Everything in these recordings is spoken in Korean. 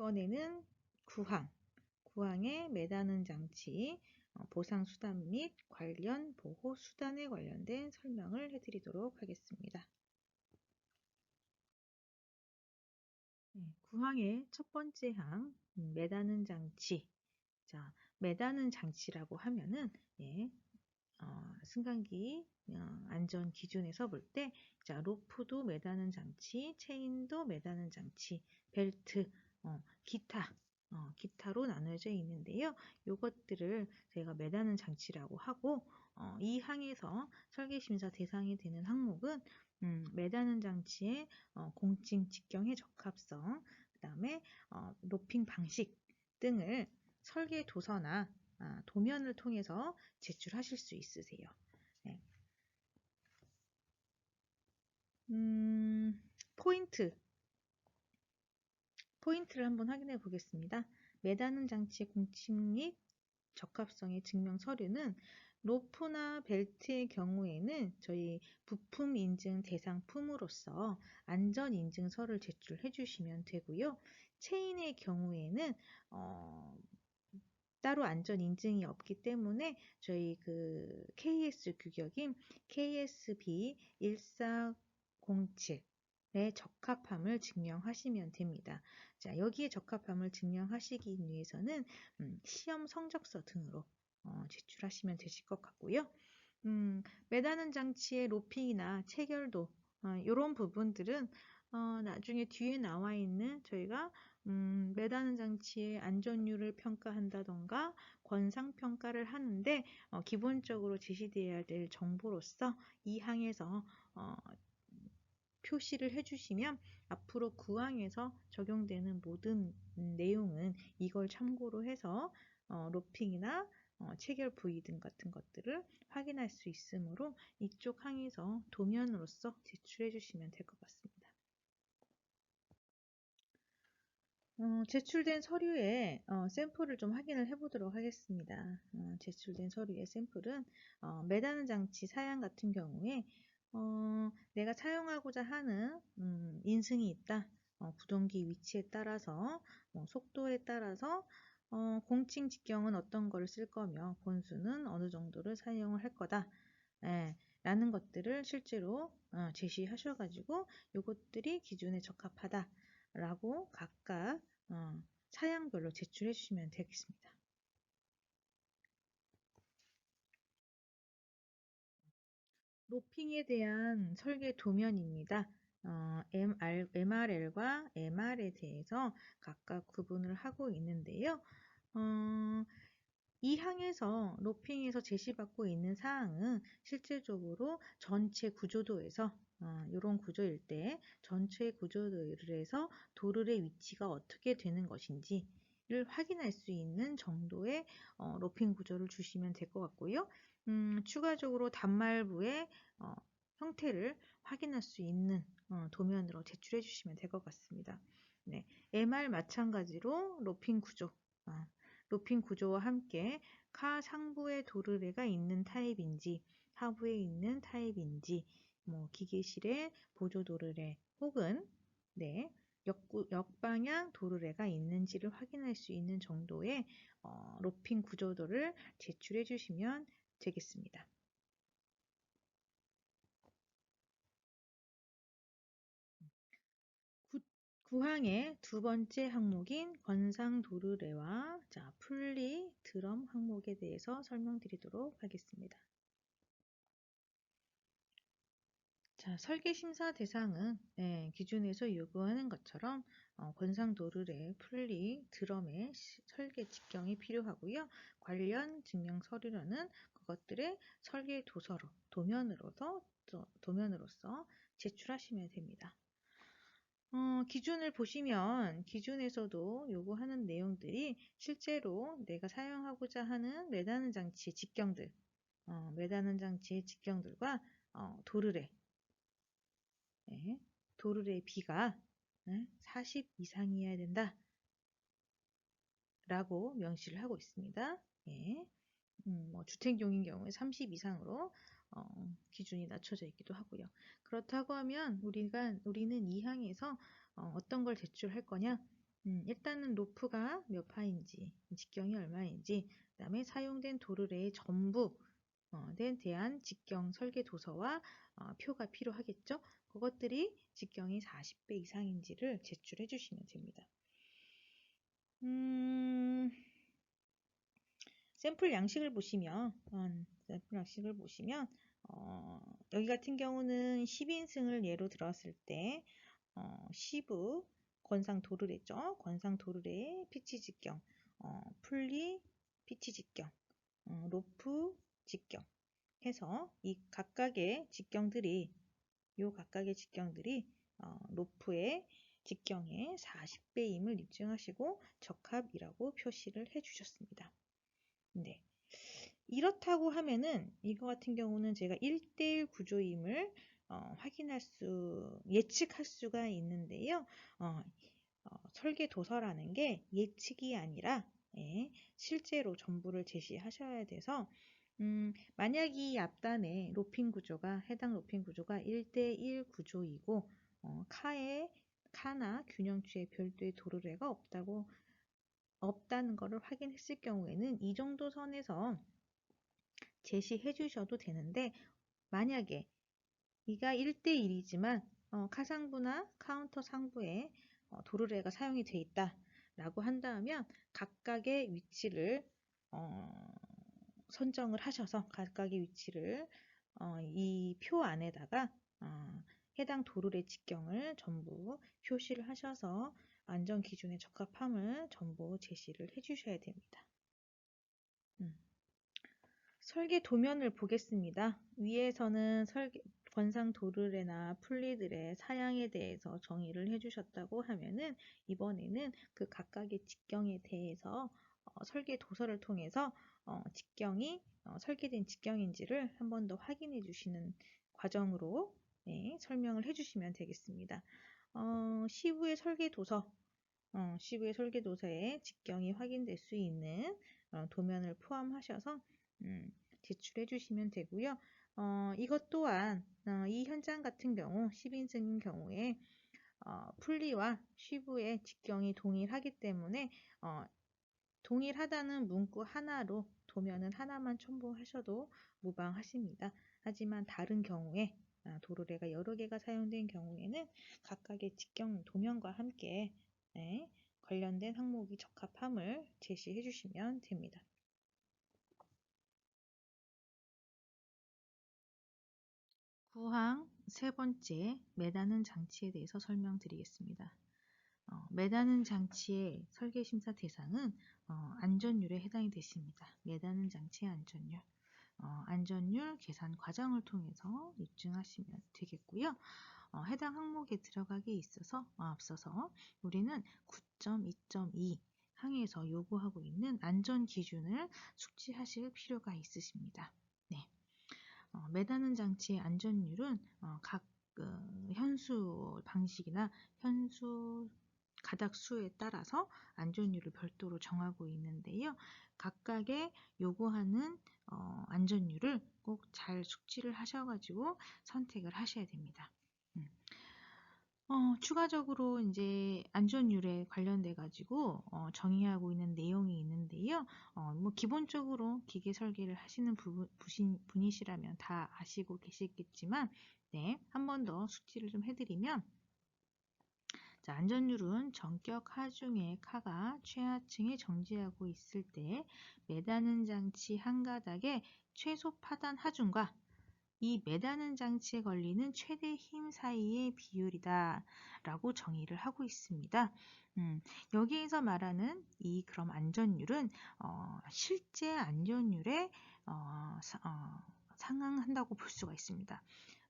이번에는 구항에 매다는 장치, 보상수단 및 관련 보호수단에 관련된 설명을 해드리도록 하겠습니다. 구항의 첫 번째 항, 매다는 장치. 자, 매다는 장치라고 하면은, 승강기 안전 기준에서 볼 때, 자, 로프도 매다는 장치, 체인도 매다는 장치, 벨트, 기타로 나눠져 있는데요. 이것들을 저희가 매다는 장치라고 하고, 이 항에서 설계심사 대상이 되는 항목은 매다는 장치의 공칭 직경의 적합성, 그 다음에 로핑 방식 등을 설계 도서나 도면을 통해서 제출하실 수 있으세요. 네. 포인트를 한번 확인해 보겠습니다. 매다는 장치의 공칭 및 적합성의 증명 서류는 로프나 벨트의 경우에는 저희 부품 인증 대상품으로서 안전 인증서를 제출해 주시면 되고요. 체인의 경우에는 따로 안전 인증이 없기 때문에 저희 그 KS 규격인 KSB 1407의 적합함을 증명하시면 됩니다. 자, 여기에 적합함을 증명하시기 위해서는 시험 성적서 등으로 제출하시면 되실 것 같고요. 매다는 장치의 로핑이나 체결도 이런 부분들은 나중에 뒤에 나와 있는 저희가 매다는 장치의 안전율을 평가한다던가 권상평가를 하는데 기본적으로 제시되어야 될 정보로서 이 항에서 표시를 해주시면 앞으로 구항에서 적용되는 모든 내용은 이걸 참고로 해서 로핑이나 체결 부위 등 같은 것들을 확인할 수 있으므로 이쪽 항에서 도면으로서 제출해 주시면 될 것 같습니다. 제출된 서류의 샘플을 좀 확인을 해보도록 하겠습니다. 제출된 서류의 샘플은 매다는 장치 사양 같은 경우에 내가 사용하고자 하는 인승이 있다. 구동기 위치에 따라서 속도에 따라서 공칭 직경은 어떤 거를 쓸 거며 본수는 어느 정도를 사용을 할 거다. 라는 것들을 실제로 제시하셔가지고 이것들이 기준에 적합하다. 라고 각각 사양별로 제출해 주시면 되겠습니다. 로핑에 대한 설계 도면입니다. MRL과 MR에 대해서 각각 구분을 하고 있는데요. 이 항에서 로핑에서 제시받고 있는 사항은 실질적으로 전체 구조도에서 이런 구조일 때 전체 구조도에서 도르의 위치가 어떻게 되는 것인지를 확인할 수 있는 정도의 로핑 구조를 주시면 될 것 같고요. 추가적으로 단말부의 형태를 확인할 수 있는 도면으로 제출해 주시면 될 것 같습니다. 네, MR 마찬가지로 로핑 구조와 함께 카 상부에 도르래가 있는 타입인지 하부에 있는 타입인지 기계실에 보조 도르래 혹은 역방향 도르래가 있는지를 확인할 수 있는 정도의 로핑 구조도를 제출해 주시면 되겠습니다. 구항의 두 번째 항목인 권상 도르래와 풀리 드럼 항목에 대해서 설명드리도록 하겠습니다. 자, 설계 심사 대상은 기준에서 요구하는 것처럼 권상 도르래, 풀리, 드럼의 설계 직경이 필요하고요. 관련 증명 서류로는 그것들의 설계 도서로 도면으로서 제출하시면 됩니다. 기준을 보시면 기준에서도 요구하는 내용들이 실제로 내가 사용하고자 하는 매다는 장치의 직경들과 도르래의 비가 40 이상이어야 된다 라고 명시를 하고 있습니다. 주택용인 경우에 30 이상으로 기준이 낮춰져 있기도 하고요. 그렇다고 하면 우리는 이 항에서 어떤 걸 제출할 거냐? 일단은 로프가 몇 파인지, 직경이 얼마인지, 그 다음에 사용된 도르래의 전부 에 대한 직경 설계 도서와 표가 필요하겠죠. 그것들이 직경이 40배 이상인지를 제출해 주시면 됩니다. 샘플 양식을 보시면 여기 같은 경우는 10인승을 예로 들었을 때 시브 권상 도르래죠. 권상 도르래 피치 직경, 풀리 피치 직경, 로프 직경 해서 이 각각의 직경들이 로프의 직경의 40배임을 입증하시고 적합이라고 표시를 해주셨습니다. 네. 이렇다고 하면은 이거 같은 경우는 제가 1대1 구조임을 예측할 수가 있는데요. 설계 도서라는 게 예측이 아니라 실제로 전부를 제시하셔야 돼서 만약 이 앞단의 해당 로핑 구조가 1대1 구조이고 카나 균형추에 별도의 도르래가 없다는 것을 확인했을 경우에는 이 정도 선에서 제시해 주셔도 되는데, 만약에 이가 1대1이지만 카상부나 카운터 상부에 도르래가 사용이 되어 있다 라고 한다면 각각의 위치를 선정을 하셔서 각각의 위치를 이 표 안에다가 해당 도르래 직경을 전부 표시를 하셔서 안전 기준에 적합함을 전부 제시를 해 주셔야 됩니다. 설계 도면을 보겠습니다. 위에서는 권상 도르래나 풀리들의 사양에 대해서 정의를 해주셨다고 하면은 이번에는 그 각각의 직경에 대해서 설계 도서를 통해서 직경이 설계된 직경인지를 한 번 더 확인해 주시는 과정으로 설명을 해주시면 되겠습니다. 시부의 설계 도서에 직경이 확인될 수 있는 도면을 포함하셔서 제출해 주시면 되고요. 이것 또한 이 현장 같은 경우 10인승인 경우에 풀리와 쉬부의 직경이 동일하기 때문에 동일하다는 문구 하나로 도면은 하나만 첨부하셔도 무방하십니다. 하지만 다른 경우에 도르래가 여러 개가 사용된 경우에는 각각의 직경 도면과 함께 관련된 항목이 적합함을 제시해 주시면 됩니다. 구항 세 번째, 매다는 장치에 대해서 설명드리겠습니다. 매다는 장치의 설계심사 대상은 안전율에 해당이 되십니다. 매다는 장치의 안전율, 안전율 계산 과정을 통해서 입증하시면 되겠고요. 해당 항목에 들어가기 앞서서 우리는 9.2.2 항에서 요구하고 있는 안전 기준을 숙지하실 필요가 있으십니다. 네. 매다는 장치의 안전율은 각 현수 방식이나 현수 가닥수에 따라서 안전율을 별도로 정하고 있는데요. 각각의 요구하는 안전율을 꼭 잘 숙지를 하셔가지고 선택을 하셔야 됩니다. 추가적으로 이제 안전율에 관련돼 가지고 정의하고 있는 내용이 있는데요. 뭐 기본적으로 기계 설계를 하시는 분이시라면 다 아시고 계시겠지만, 한 번 더 숙지를 좀 해드리면, 자, 안전율은 전격 하중의 카가 최하층에 정지하고 있을 때 매다는 장치 한 가닥의 최소 파단 하중과 이 매다는 장치에 걸리는 최대 힘 사이의 비율이다 라고 정의를 하고 있습니다. 여기에서 말하는 그럼 안전율은 실제 안전율에 상응한다고 볼 수가 있습니다.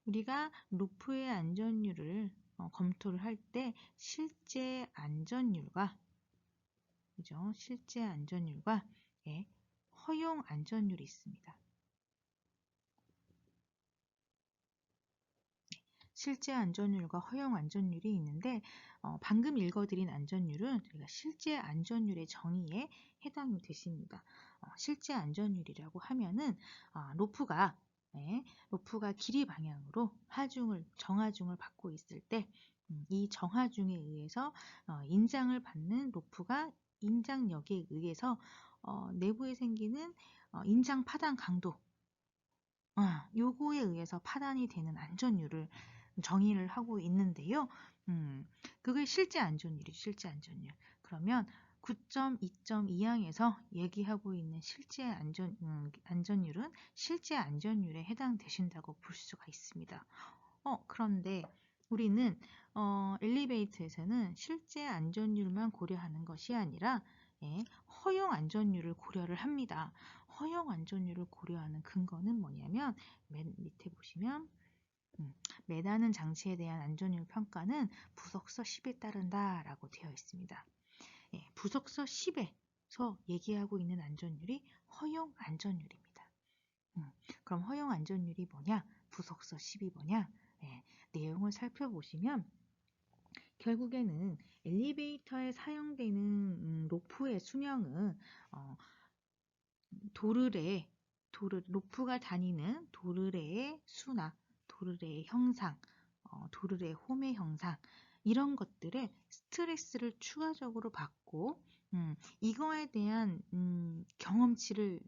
우리가 로프의 안전율을 검토를 할 때 실제 안전율과 허용 안전율이 있습니다. 실제 안전율과 허용 안전율이 있는데 방금 읽어드린 안전율은 저희가 실제 안전율의 정의에 해당이 되십니다. 실제 안전율이라고 하면은 로프가 길이 방향으로 정하중을 받고 있을 때 이 정하중에 의해서 인장을 받는 로프가 인장력에 의해서 내부에 생기는 인장 파단 강도, 요거에 의해서 파단이 되는 안전율을 정의를 하고 있는데요. 그게 실제 안전율이죠. 실제 안전율. 그러면 9.2.2항에서 얘기하고 있는 실제 안전율은 실제 안전율에 해당되신다고 볼 수가 있습니다. 그런데 우리는 엘리베이터에서는 실제 안전율만 고려하는 것이 아니라 허용 안전율을 고려를 합니다. 허용 안전율을 고려하는 근거는 뭐냐면 맨 밑에 보시면 매다는 장치에 대한 안전율 평가는 부속서 10에 따른다 라고 되어 있습니다. 부속서 10에서 얘기하고 있는 안전율이 허용 안전율입니다. 그럼 허용 안전율이 뭐냐? 부속서 10이 뭐냐? 내용을 살펴보시면 결국에는 엘리베이터에 사용되는 로프의 수명은 로프가 다니는 도르래의 수나 도르래의 형상, 도르래 홈의 형상 이런 것들에 스트레스를 추가적으로 받고 이거에 대한 경험치를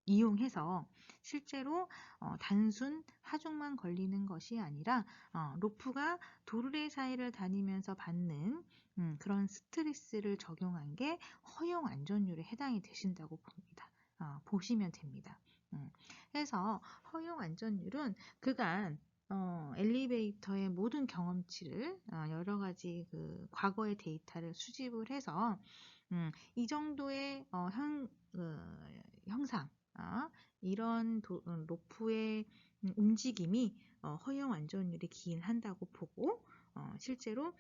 이용해서 실제로 단순 하중만 걸리는 것이 아니라 로프가 도르래 사이를 다니면서 받는 그런 스트레스를 적용한 게 허용 안전율에 해당이 되신다고 봅니다. 보시면 됩니다. 그래서 허용 안전율은 그간 엘리베이터의 모든 경험치를 여러 가지 그 과거의 데이터를 수집을 해서 이 정도의 형상, 이런 로프의 움직임이 허용 안전율에 기인한다고 보고 실제로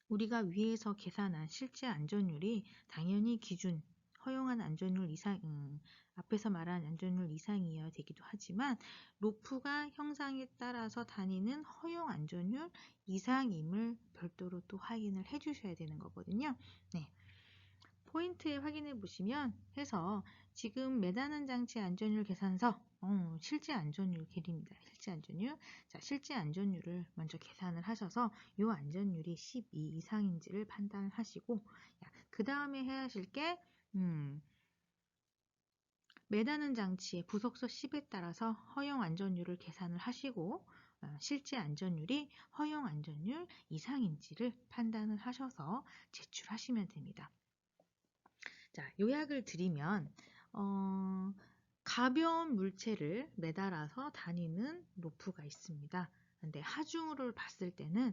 우리가 위에서 계산한 실제 안전율이 당연히 기준 허용한 안전율 이상, 앞에서 말한 안전율 이상이어야 되기도 하지만 로프가 형상에 따라서 다니는 허용 안전율 이상임을 별도로 또 확인을 해 주셔야 되는 거거든요. 네. 포인트에 확인해 보시면 해서 지금 매다는 장치 안전율 계산서 실제 안전율 길입니다. 실제 안전율. 자, 실제 안전율을 먼저 계산을 하셔서 이 안전율이 12 이상인지를 판단하시고 그 다음에 해야 하실 게 매다는 장치의 부속서 10에 따라서 허용 안전율을 계산을 하시고 실제 안전율이 허용 안전율 이상인지를 판단을 하셔서 제출하시면 됩니다. 자, 요약을 드리면 가벼운 물체를 매달아서 다니는 로프가 있습니다. 근데 하중을 봤을 때는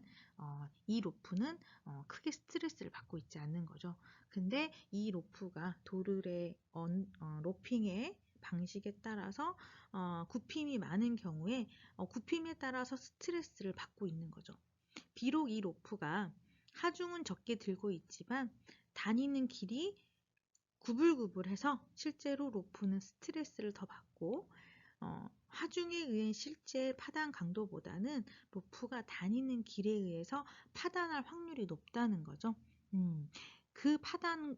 이 로프는 크게 스트레스를 받고 있지 않는 거죠. 근데 이 로프가 도르래 로핑의 방식에 따라서 굽힘이 많은 경우에 굽힘에 따라서 스트레스를 받고 있는 거죠. 비록 이 로프가 하중은 적게 들고 있지만 다니는 길이 구불구불해서 실제로 로프는 스트레스를 더 받고 하중에 의한 실제 파단 강도보다는 로프가 다니는 길에 의해서 파단할 확률이 높다는 거죠. 그 파단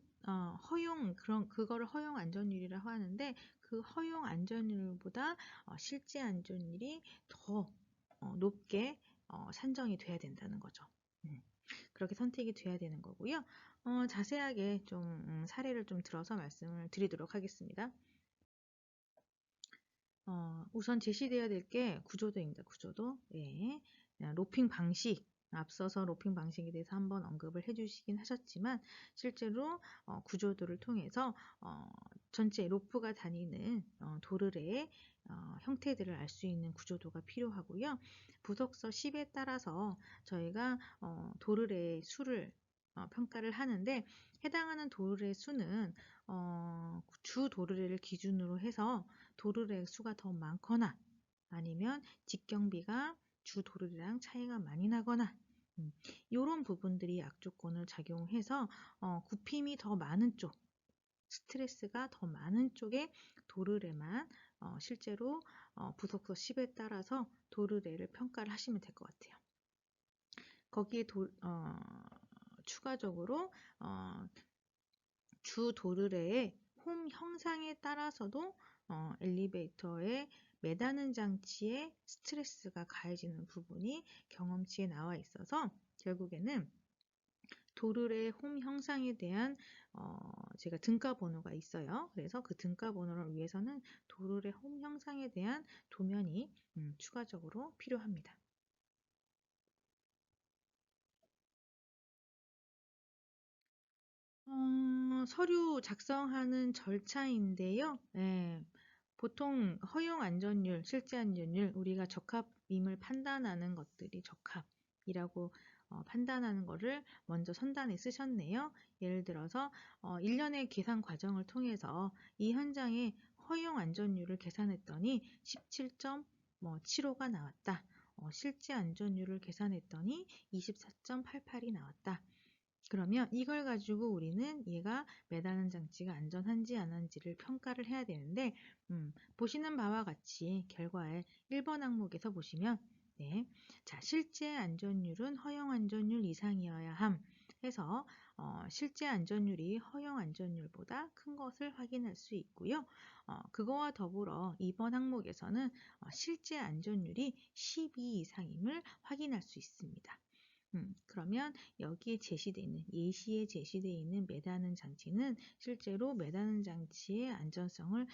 그거를 허용 안전율이라고 하는데 그 허용 안전율보다 실제 안전율이 더 높게 산정이 돼야 된다는 거죠. 그렇게 선택이 돼야 되는 거고요. 자세하게 좀 사례를 좀 들어서 말씀을 드리도록 하겠습니다. 우선 제시되어야 될 게 구조도입니다. 구조도. 예. 로핑 방식. 앞서서 로핑 방식에 대해서 한번 언급을 해주시긴 하셨지만 실제로 구조도를 통해서 전체 로프가 다니는 도르래의 형태들을 알 수 있는 구조도가 필요하고요. 부속서 10에 따라서 저희가 도르래의 수를 평가를 하는데 해당하는 도르래 수는 주 도르래를 기준으로 해서 도르래 수가 더 많거나 아니면 직경비가 주 도르래랑 차이가 많이 나거나 이런 부분들이 약조건을 작용해서 굽힘이 더 많은 쪽, 스트레스가 더 많은 쪽의 도르래만 실제로 부속서 10에 따라서 도르래를 평가를 하시면 될 것 같아요. 거기에 추가적으로 주 도르래의 홈 형상에 따라서도 엘리베이터에 매다는 장치에 스트레스가 가해지는 부분이 경험치에 나와 있어서 결국에는 도르래 홈 형상에 대한 제가 등가 번호가 있어요. 그래서 그 등가 번호를 위해서는 도르래 홈 형상에 대한 도면이 추가적으로 필요합니다. 서류 작성하는 절차인데요. 예, 보통 허용 안전율, 실제 안전율, 우리가 적합임을 판단하는 것들이 적합이라고 판단하는 것을 먼저 선단에 쓰셨네요. 예를 들어서 1년의 계산 과정을 통해서 이 현장의 허용 안전율을 계산했더니 17.75가 나왔다. 실제 안전율을 계산했더니 24.88이 나왔다. 그러면 이걸 가지고 우리는 얘가 매다는 장치가 안전한지 안 한지를 평가를 해야 되는데 보시는 바와 같이 결과에 1번 항목에서 보시면 네, 자 실제 안전율은 허용 안전율 이상이어야 함 해서 실제 안전율이 허용 안전율보다 큰 것을 확인할 수 있고요. 그거와 더불어 2번 항목에서는 실제 안전율이 12 이상임을 확인할 수 있습니다. 그러면 여기에 제시되어 있는 예시에 제시되어 있는 매다는 장치는 실제로 매다는 장치의 안전성을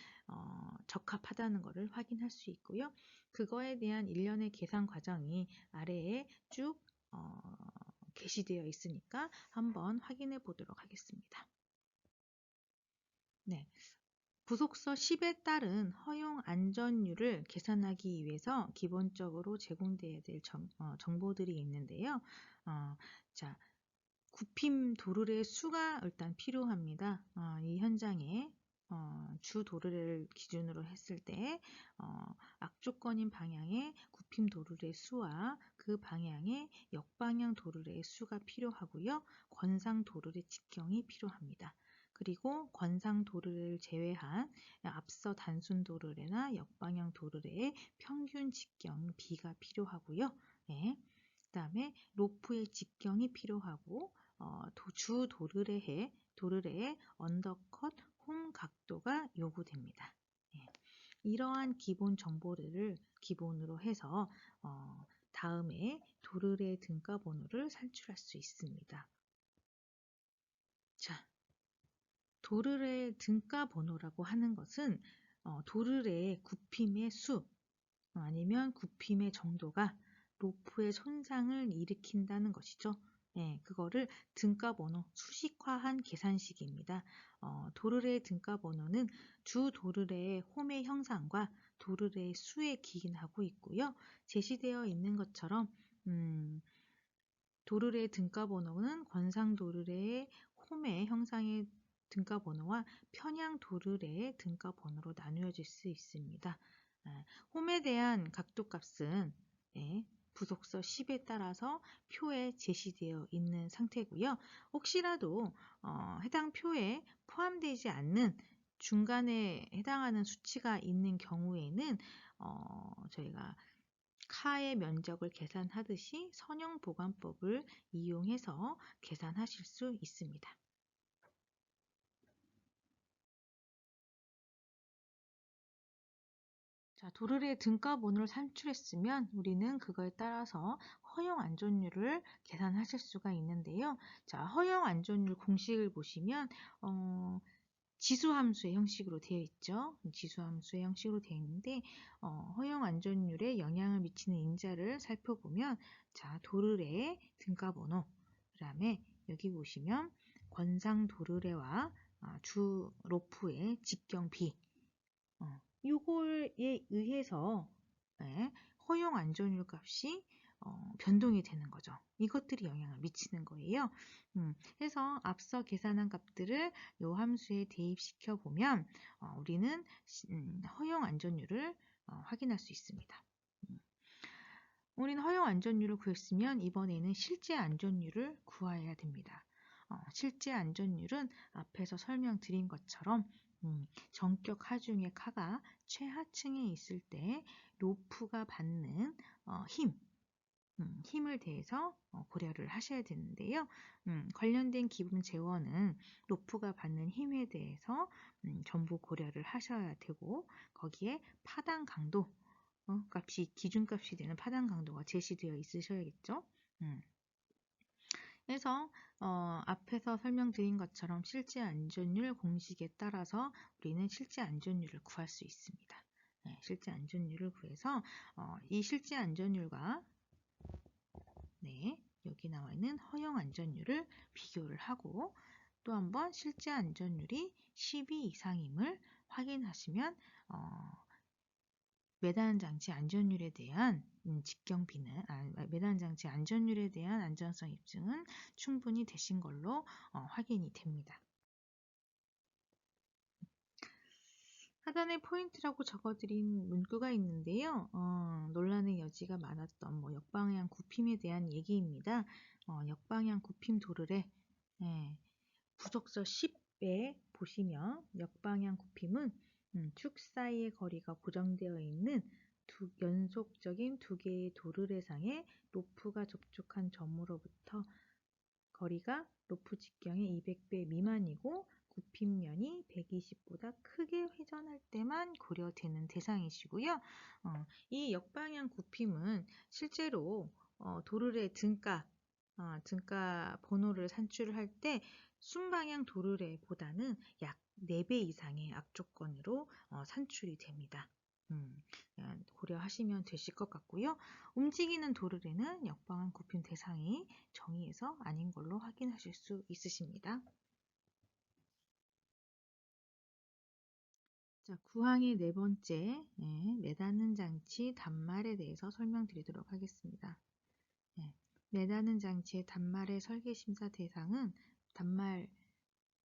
적합하다는 것을 확인할 수 있고요. 그거에 대한 일련의 계산 과정이 아래에 쭉 게시되어 있으니까 한번 확인해 보도록 하겠습니다. 네. 부속서 10에 따른 허용 안전율을 계산하기 위해서 기본적으로 제공되어야 될 정보들이 있는데요. 자, 굽힘 도르래 수가 일단 필요합니다. 이 현장에 주 도르래를 기준으로 했을 때 악조건인 방향의 굽힘 도르래 수와 그 방향의 역방향 도르래의 수가 필요하고요. 권상 도르래 직경이 필요합니다. 그리고 권상 도르래를 제외한 앞서 단순 도르래나 역방향 도르래의 평균 직경 B가 필요하고요. 네. 그 다음에 로프의 직경이 필요하고 주 도르래의 언더컷 홈 각도가 요구됩니다. 네. 이러한 기본 정보를 기본으로 해서 다음에 도르래 등가 번호를 산출할 수 있습니다. 자, 도르래 등가 번호라고 하는 것은 도르래의 굽힘의 수 아니면 굽힘의 정도가 로프의 손상을 일으킨다는 것이죠. 네, 그거를 등가 번호 수식화한 계산식입니다. 도르래의 등가 번호는 주 도르래의 홈의 형상과 도르래의 수에 기인하고 있고요. 제시되어 있는 것처럼 도르래의 등가 번호는 권상 도르래의 홈의 형상의 등가 번호와 편향 도르래의 등가 번호로 나누어질 수 있습니다. 홈에 대한 각도값은 부속서 10에 따라서 표에 제시되어 있는 상태고요. 혹시라도 해당 표에 포함되지 않는 중간에 해당하는 수치가 있는 경우에는 저희가 카의 면적을 계산하듯이 선형보관법을 이용해서 계산하실 수 있습니다. 자, 도르래 등가 번호를 산출했으면 우리는 그거에 따라서 허용 안전율을 계산하실 수가 있는데요. 자, 허용 안전율 공식을 보시면 지수함수의 형식으로 되어 있죠. 지수함수의 형식으로 되어 있는데 허용 안전율에 영향을 미치는 인자를 살펴보면 자, 도르래 등가 번호 그다음에 여기 보시면 권상 도르래와 주 로프의 직경 B 요거에 의해서 허용 안전율 값이 변동이 되는 거죠. 이것들이 영향을 미치는 거예요. 해서 앞서 계산한 값들을 요 함수에 대입시켜 보면 우리는 허용 안전율을 확인할 수 있습니다. 우리는 허용 안전율을 구했으면 이번에는 실제 안전율을 구해야 됩니다. 실제 안전율은 앞에서 설명드린 것처럼 정격 하중의 카가 최하층에 있을 때 로프가 받는 힘을 대해서 고려를 하셔야 되는데요. 관련된 기본 재원은 로프가 받는 힘에 대해서 전부 고려를 하셔야 되고 거기에 파당 강도 값이 기준값이 되는 파당 강도가 제시되어 있으셔야겠죠. 그래서 앞에서 설명드린 것처럼 실제 안전율 공식에 따라서 우리는 실제 안전율을 구할 수 있습니다. 네, 실제 안전율을 구해서 이 실제 안전율과 여기 나와 있는 허용 안전율을 비교를 하고 또 한번 실제 안전율이 12 이상임을 확인하시면 매단 장치 안전율에 대한 직경비는 매단 장치 안전율에 대한 안전성 입증은 충분히 되신 걸로 확인이 됩니다. 하단에 포인트라고 적어드린 문구가 있는데요. 논란의 여지가 많았던 역방향 굽힘에 대한 얘기입니다. 역방향 굽힘 도르래 부속서 10에 보시면 역방향 굽힘은 축 사이의 거리가 고정되어 있는 연속적인 두 개의 도르래상에 로프가 접촉한 점으로부터 거리가 로프 직경의 200배 미만이고 굽힘면이 120보다 크게 회전할 때만 고려되는 대상이시고요. 이 역방향 굽힘은 실제로 도르래 등가 번호를 산출할 때 순방향 도르래보다는 약 4배 이상의 악조건으로 산출이 됩니다. 고려하시면 되실 것 같고요. 움직이는 도르래는 역방향 굽힘 대상이 정의에서 아닌 걸로 확인하실 수 있으십니다. 자, 구항의 네 번째 매다는 장치 단말에 대해서 설명드리도록 하겠습니다. 매다는 장치의 단말의 설계심사 대상은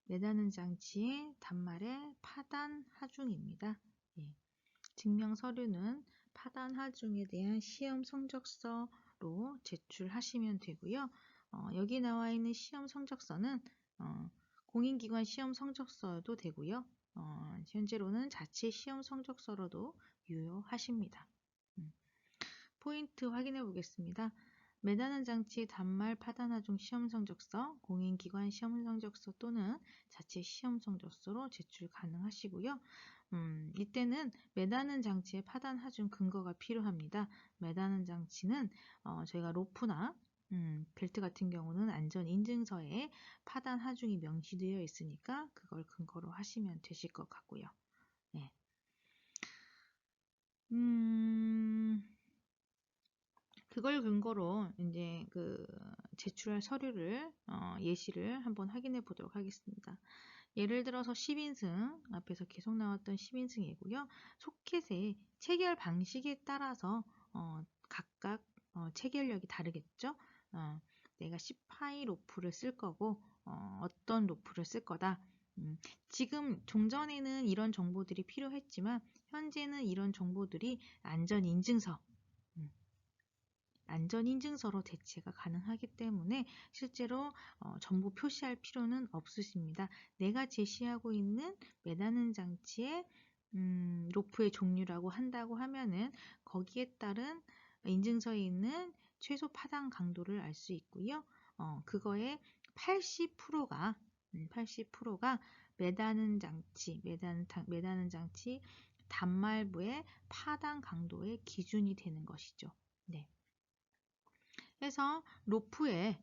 매다는 장치의 단말의 파단 하중입니다. 증명 서류는 파단 하중에 대한 시험 성적서로 제출하시면 되고요. 여기 나와 있는 시험 성적서는 공인기관 시험 성적서도 되고요. 현재로는 자체 시험 성적서로도 유효하십니다. 포인트 확인해 보겠습니다. 매다는 장치의 단말 파단 하중 시험 성적서, 공인기관 시험 성적서 또는 자체 시험 성적서로 제출 가능하시고요. 이때는 매다는 장치의 파단 하중 근거가 필요합니다. 매다는 장치는 저희가 로프나 벨트 같은 경우는 안전 인증서에 파단 하중이 명시되어 있으니까 그걸 근거로 하시면 되실 것 같고요. 네. 그걸 근거로 이제 제출할 서류를 예시를 한번 확인해 보도록 하겠습니다. 예를 들어서 10인승 앞에서 계속 나왔던 10인승이고요. 소켓의 체결 방식에 따라서 각각 체결력이 다르겠죠. 내가 10파이 로프를 쓸 거고 어떤 로프를 쓸 거다. 지금 종전에는 이런 정보들이 필요했지만 현재는 이런 정보들이 안전인증서로 대체가 가능하기 때문에 실제로 전부 표시할 필요는 없으십니다. 내가 제시하고 있는 매다는 장치의 로프의 종류라고 한다고 하면은 거기에 따른 인증서에 있는 최소 파단 강도를 알 수 있고요. 그거의 80%가 매다는 장치 단말부의 파단 강도의 기준이 되는 것이죠. 네. 그래서 로프의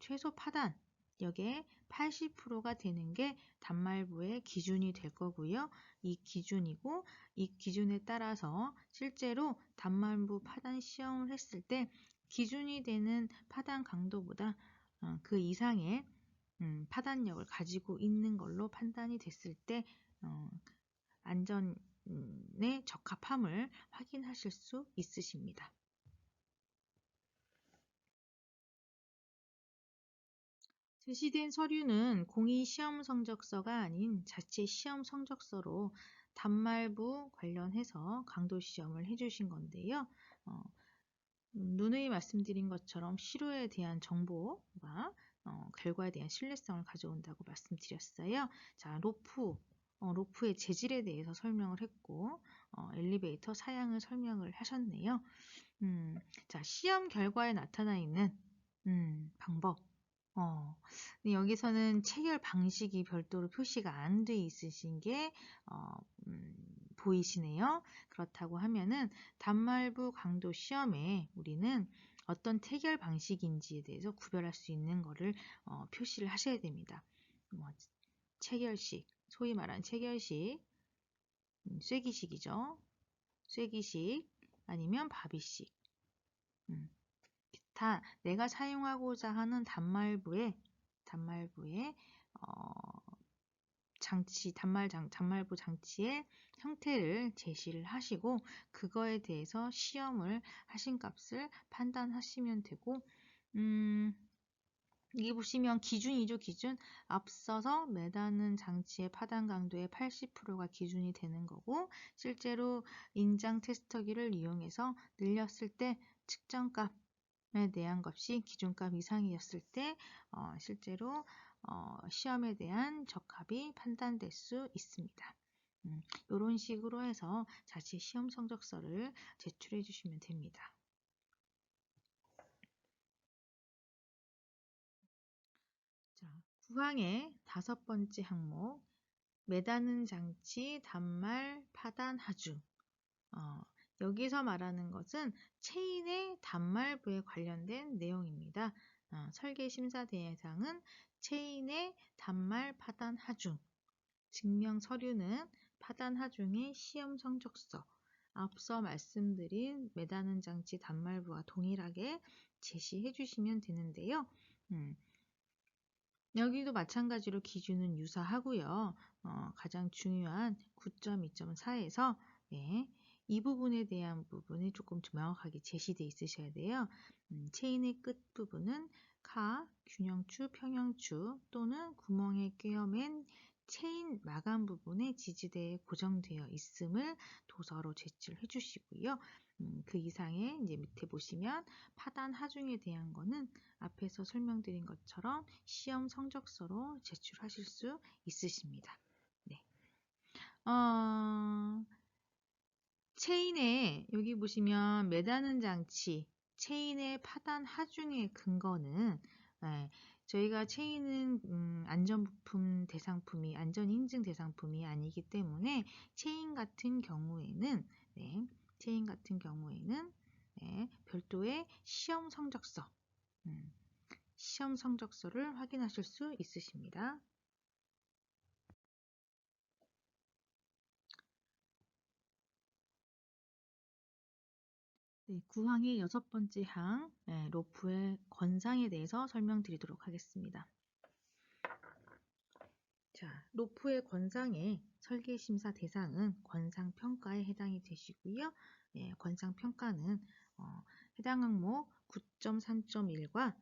최소 파단 여기에 80%가 되는 게 단말부의 기준이 될 거고요. 이 기준이고 이 기준에 따라서 실제로 단말부 파단 시험을 했을 때 기준이 되는 파단 강도보다 그 이상의 파단력을 가지고 있는 걸로 판단이 됐을 때 안전에 적합함을 확인하실 수 있으십니다. 제시된 서류는 공인 시험 성적서가 아닌 자체 시험 성적서로 단말부 관련해서 강도 시험을 해주신 건데요. 누누이 말씀드린 것처럼 시료에 대한 정보가 결과에 대한 신뢰성을 가져온다고 말씀드렸어요. 자, 로프의 재질에 대해서 설명을 했고 엘리베이터 사양을 설명을 하셨네요. 자, 시험 결과에 나타나 있는 방법. 여기서는 체결 방식이 별도로 표시가 안 돼 있으신 게 보이시네요. 그렇다고 하면은 단말부 강도 시험에 우리는 어떤 태결 방식인지에 대해서 구별할 수 있는 거를 표시를 하셔야 됩니다. 뭐 체결식, 소위 말하는 체결식, 쐐기식이죠. 쐐기식 아니면 바비식. 다 내가 사용하고자 하는 단말부의 단말부 장치의 형태를 제시를 하시고 그거에 대해서 시험을 하신 값을 판단하시면 되고 여기 보시면 기준이죠. 기준. 앞서서 매다는 장치의 파단 강도의 80%가 기준이 되는 거고 실제로 인장 테스터기를 이용해서 늘렸을 때 측정값에 대한 값이 기준값 이상이었을 때 실제로 시험에 대한 적합이 판단될 수 있습니다. 이런 식으로 해서 자체 시험 성적서를 제출해 주시면 됩니다. 자, 구항의 5번째 항목, 매다는 장치, 단말, 파단, 하중. 여기서 말하는 것은 체인의 단말부에 관련된 내용입니다. 설계 심사 대상은 체인의 단말, 파단, 하중. 증명 서류는 파단, 하중의 시험 성적서. 앞서 말씀드린 매다는 장치 단말부와 동일하게 제시해 주시면 되는데요. 여기도 마찬가지로 기준은 유사하고요. 가장 중요한 9.2.4에서 이 부분에 대한 부분이 조금 명확하게 제시되어 있으셔야 돼요. 체인의 끝부분은 카, 균형추, 평형추 또는 구멍에 꿰어맨 체인 마감 부분에 지지대에 고정되어 있음을 도서로 제출해 주시고요. 그 이상의 이제 밑에 보시면 파단 하중에 대한 거는 앞에서 설명드린 것처럼 시험 성적서로 제출하실 수 있으십니다. 네. 체인에 여기 보시면 매다는 장치, 체인의 파단 하중의 근거는 저희가 체인은 안전부품 대상품이 안전인증 대상품이 아니기 때문에 체인 같은 경우에는 별도의 시험 성적서를 확인하실 수 있으십니다. 네, 구항의 6번째 항, 로프의 권상에 대해서 설명드리도록 하겠습니다. 자, 로프의 권상의 설계심사 대상은 권상평가에 해당이 되시고요. 권상평가는 해당 항목 9.3.1과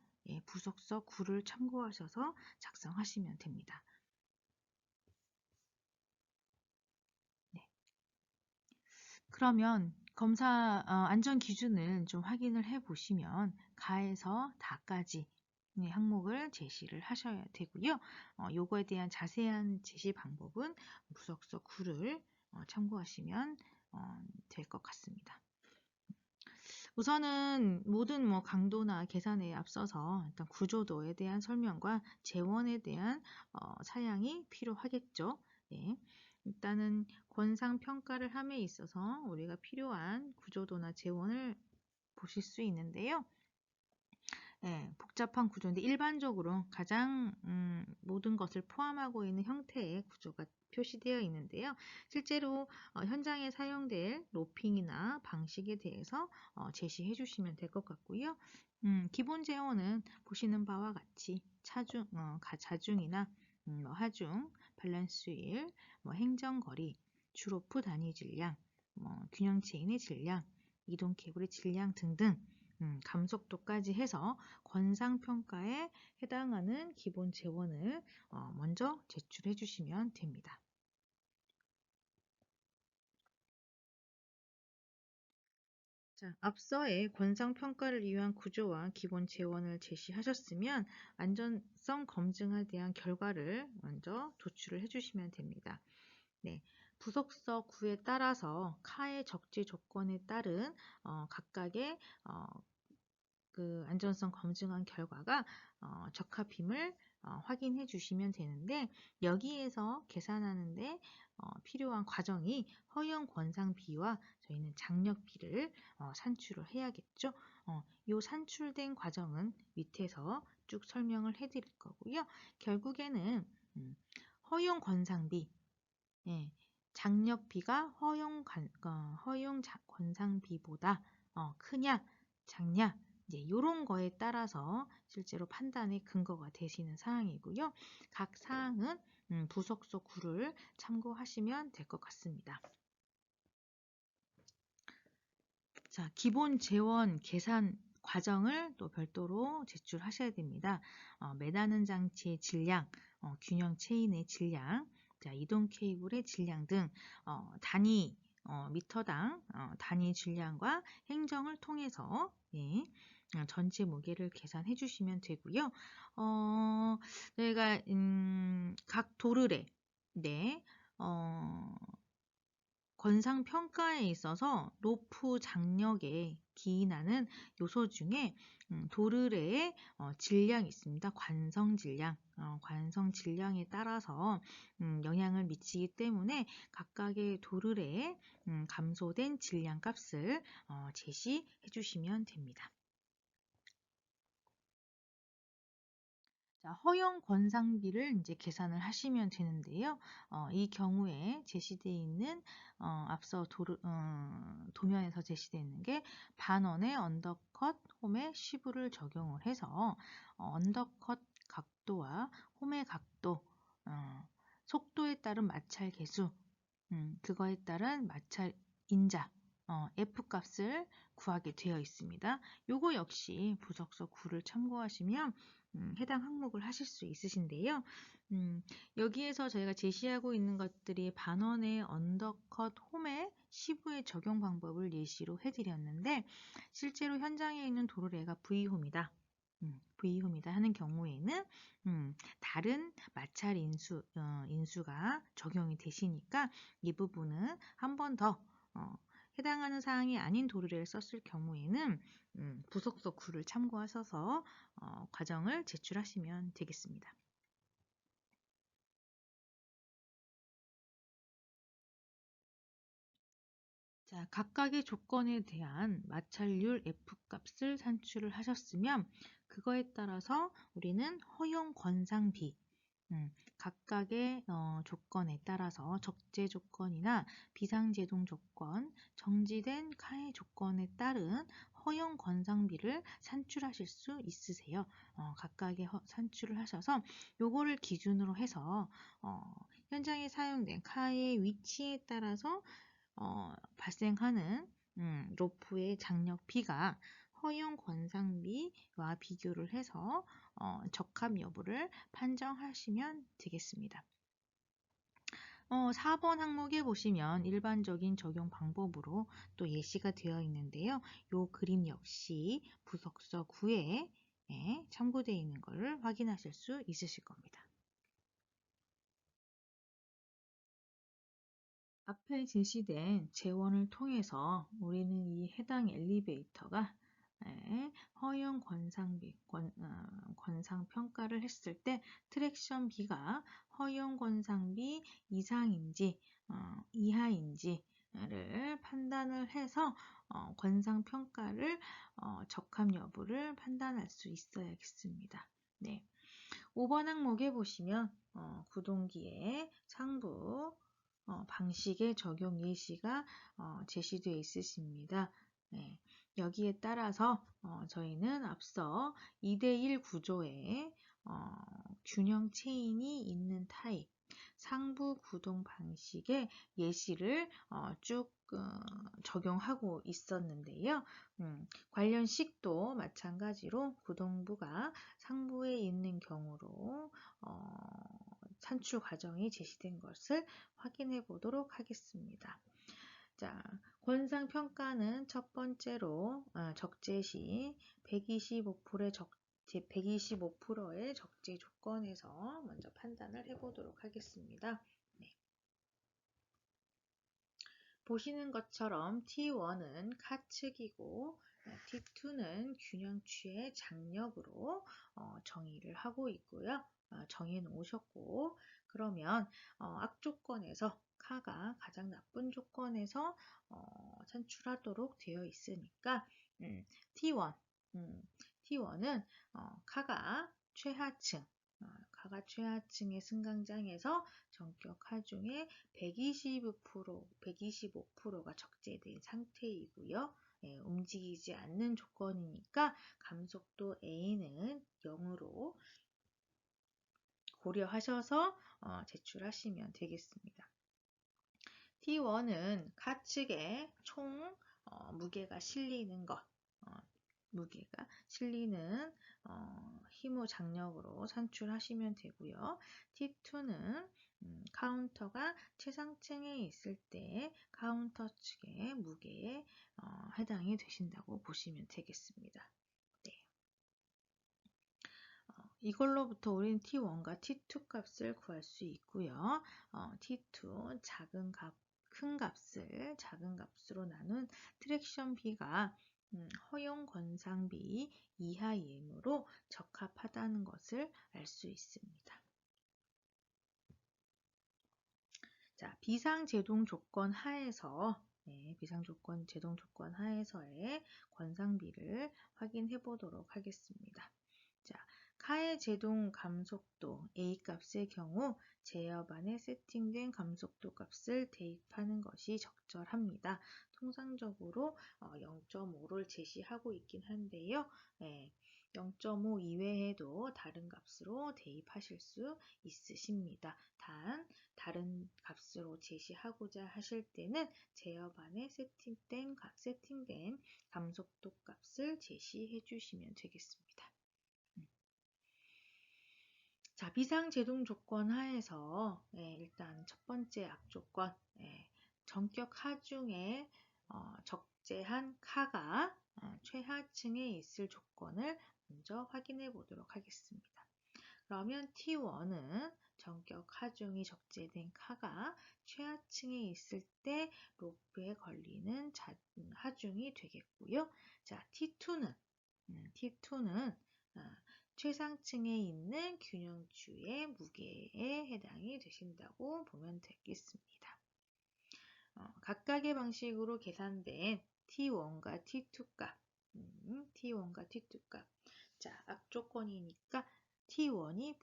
부속서 9를 참고하셔서 작성하시면 됩니다. 네. 그러면 검사 안전 기준을 좀 확인을 해 보시면 가에서 다까지 항목을 제시를 하셔야 되고요. 요거에 대한 자세한 제시 방법은 부속서 9를 참고하시면 될 것 같습니다. 우선은 모든 강도나 계산에 앞서서 일단 구조도에 대한 설명과 재원에 대한 사양이 필요하겠죠. 예. 일단은 권상 평가를 함에 있어서 우리가 필요한 구조도나 재원을 보실 수 있는데요. 복잡한 구조인데 일반적으로 가장 모든 것을 포함하고 있는 형태의 구조가 표시되어 있는데요. 실제로 현장에 사용될 로핑이나 방식에 대해서 제시해 주시면 될 것 같고요. 기본 재원은 보시는 바와 같이 자중이나 하중, 밸런스 휠, 행정거리, 주로프 단위 질량, 균형 체인의 질량, 이동 케이블의 질량 등등 감속도까지 해서 권상평가에 해당하는 기본 재원을 먼저 제출해 주시면 됩니다. 자, 앞서의 권상평가를 위한 구조와 기본 재원을 제시하셨으면 안전성 검증에 대한 결과를 먼저 도출을 해주시면 됩니다. 네, 부속서 9에 따라서 카의 적재 조건에 따른 각각의 그 안전성 검증한 결과가 적합임을 확인해 주시면 되는데 여기에서 계산하는데 필요한 과정이 허용 권상비와 저희는 장력비를 산출을 해야겠죠. 요 산출된 과정은 밑에서 쭉 설명을 해드릴 거고요. 결국에는 허용 권상비, 예, 장력비가 허용 권상비보다 크냐, 작냐, 이제 이런 거에 따라서 실제로 판단의 근거가 되시는 사항이고요. 각 사항은 부속서 9를 참고하시면 될 것 같습니다. 자, 기본 재원 계산 과정을 또 별도로 제출하셔야 됩니다. 매다는 장치의 질량, 균형 체인의 질량, 자, 이동 케이블의 질량 등 단위 미터당 단위 질량과 행정을 통해서 예, 전체 무게를 계산해 주시면 되고요. 저희가 각 도르래 네, 권상 평가에 있어서 로프 장력에 기인하는 요소 중에 도르래의 질량이 있습니다. 관성 질량, 관성 질량에 따라서 영향을 미치기 때문에 각각의 도르래의 감소된 질량 값을 제시해 주시면 됩니다. 자, 허용 권상비를 이제 계산을 하시면 되는데요. 이 경우에 제시되어 있는 앞서 도면에서 제시되어 있는 게 반원의 언더컷 홈의 시브를 적용을 해서 언더컷 각도와 홈의 각도, 속도에 따른 마찰 계수, 그거에 따른 마찰 인자, F 값을 구하게 되어 있습니다. 요거 역시 부석서 9를 참고하시면 해당 항목을 하실 수 있으신데요. 여기에서 저희가 제시하고 있는 것들이 반원의 언더컷 홈의 시부의 적용 방법을 예시로 해드렸는데 실제로 현장에 있는 도로래가 V홈이다. V홈이다 하는 경우에는 다른 마찰 인수가 적용이 되시니까 이 부분은 한 번 더 해당하는 사항이 아닌 도르래를 썼을 경우에는 부속서 9를 참고하셔서 과정을 제출하시면 되겠습니다. 자, 각각의 조건에 대한 마찰률 F값을 산출을 하셨으면 그거에 따라서 우리는 허용 권상비, 각각의 조건에 따라서 적재 조건이나 비상제동 조건, 정지된 카해 조건에 따른 허용 권상비를 산출하실 수 있으세요. 각각의 산출을 하셔서 요거를 기준으로 해서 현장에 사용된 카의 위치에 따라서 발생하는 로프의 장력비가 허용 권상비와 비교를 해서 적합 여부를 판정하시면 되겠습니다. 4번 항목에 보시면 일반적인 적용 방법으로 또 예시가 되어 있는데요. 이 그림 역시 부석서 9에 참고되어 있는 것을 확인하실 수 있으실 겁니다. 앞에 제시된 재원을 통해서 우리는 이 해당 엘리베이터가 허용 권상비, 권상 평가를 했을 때 트랙션 비가 허용 권상비 이상인지 이하인지를 판단을 해서 권상 평가를 적합 여부를 판단할 수 있어야겠습니다. 네. 5번 항목에 보시면 구동기의 상부 방식의 적용 예시가 제시되어 있으십니다. 네, 여기에 따라서 저희는 앞서 2대1 구조의 균형 체인이 있는 타입 상부 구동 방식의 예시를 쭉 적용하고 있었는데요. 관련 식도 마찬가지로 구동부가 상부에 있는 경우로 산출 과정이 제시된 것을 확인해 보도록 하겠습니다. 자, 권상 평가는 첫 번째로 적재시 125%의 적재 조건에서 먼저 판단을 해 보도록 하겠습니다. 네. 보시는 것처럼 T1은 카측이고 T2는 균형추의 장력으로 정의를 하고 있고요. 정해 놓으셨고 그러면 악조건에서 카가 가장 나쁜 조건에서 산출하도록 되어 있으니까 T1. T1은 카가 최하층, 카가 최하층의 승강장에서 전격 하중에 125%가 적재된 상태이고요. 예, 움직이지 않는 조건이니까 감속도 A는 0으로 고려하셔서 제출하시면 되겠습니다. T1은 카측에 총 무게가 실리는 것, 무게가 실리는 힘의 장력으로 산출하시면 되고요. T2는 카운터가 최상층에 있을 때 카운터 측의 무게에 해당이 되신다고 보시면 되겠습니다. 네. 이걸로부터 우리는 T1과 T2 값을 구할 수 있고요. T2 큰 값을 작은 값으로 나눈 트랙션 B가 허용 권상비 이하이므로 적합하다는 것을 알 수 있습니다. 자, 비상제동 조건 하에서 제동 조건 하에서의 권상비를 확인해 보도록 하겠습니다. 자, 카의 제동 감속도 A 값의 경우 제어 안에 세팅된 감속도 값을 대입하는 것이 적절합니다. 통상적으로 0.5를 제시하고 있긴 한데요. 0.5 이외에도 다른 값으로 대입하실 수 있으십니다. 단, 다른 값으로 제시하고자 하실 때는 제어반에 세팅된 감속도 값을 제시해 주시면 되겠습니다. 자, 비상제동 조건 하에서 일단 첫 번째 악조건, 전격 하중에 적재한 카가 최하층에 있을 조건을 먼저 확인해 보도록 하겠습니다. 그러면 T1은 전격 하중이 적재된 카가 최하층에 있을 때 로프에 걸리는 하중이 되겠고요. 자, T2는 최상층에 있는 균형추의 무게에 해당이 되신다고 보면 되겠습니다. 각각의 방식으로 계산된 T1과 T2 값, 자, 악조건이니까 T1이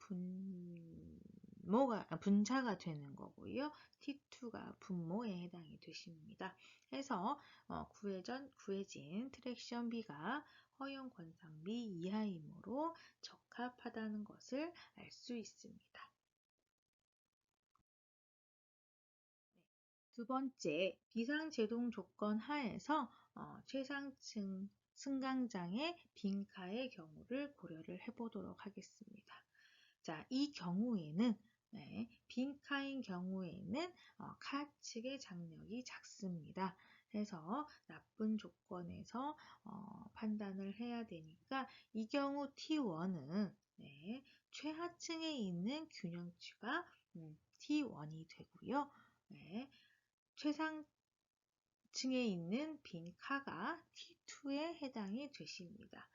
분자가 되는 거고요. T2가 분모에 해당이 되십니다. 해서 구해진 트랙션 B가 허용 권상비 이하이므로 적합하다는 것을 알 수 있습니다. 두 번째, 비상제동 조건 하에서 최상층 승강장의 빈카의 경우를 고려를 해보도록 하겠습니다. 자, 이 경우에는 빈카인 경우에는 카 측의 장력이 작습니다. 해서 나쁜 조건에서 판단을 해야 되니까 이 경우 T1은 최하층에 있는 균형추가 T1이 되고요. 최상층에 있는 빈카가 T2에 해당이 되십니다.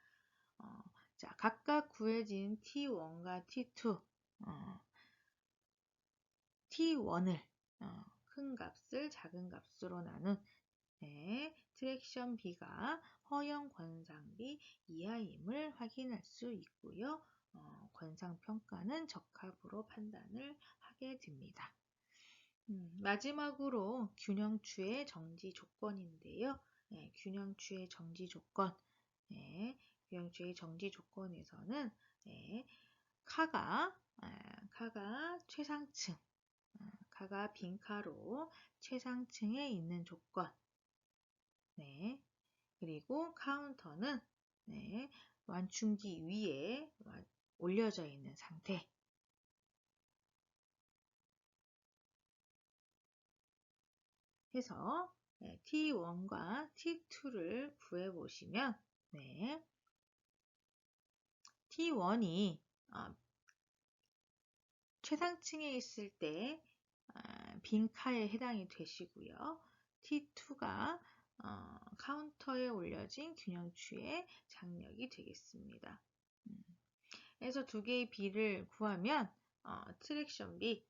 자, 각각 구해진 T1과 T2, T1을 큰 값을 작은 값으로 나눈 트랙션 B가 허용 권상비 이하임을 확인할 수 있고요. 권상평가는 적합으로 판단을 하게 됩니다. 마지막으로 균형추의 정지 조건인데요. 균형추의 정지 조건, 균형추의 정지 조건에서는 카가 최상층, 카가 빈카로 최상층에 있는 조건, 그리고 카운터는 완충기 위에 올려져 있는 상태. 해서 T1과 T2를 구해보시면 T1이 최상층에 있을 때 빈카에 해당이 되시고요. T2가 카운터에 올려진 균형추의 장력이 되겠습니다. 그래서 두 개의 B를 구하면 트랙션 B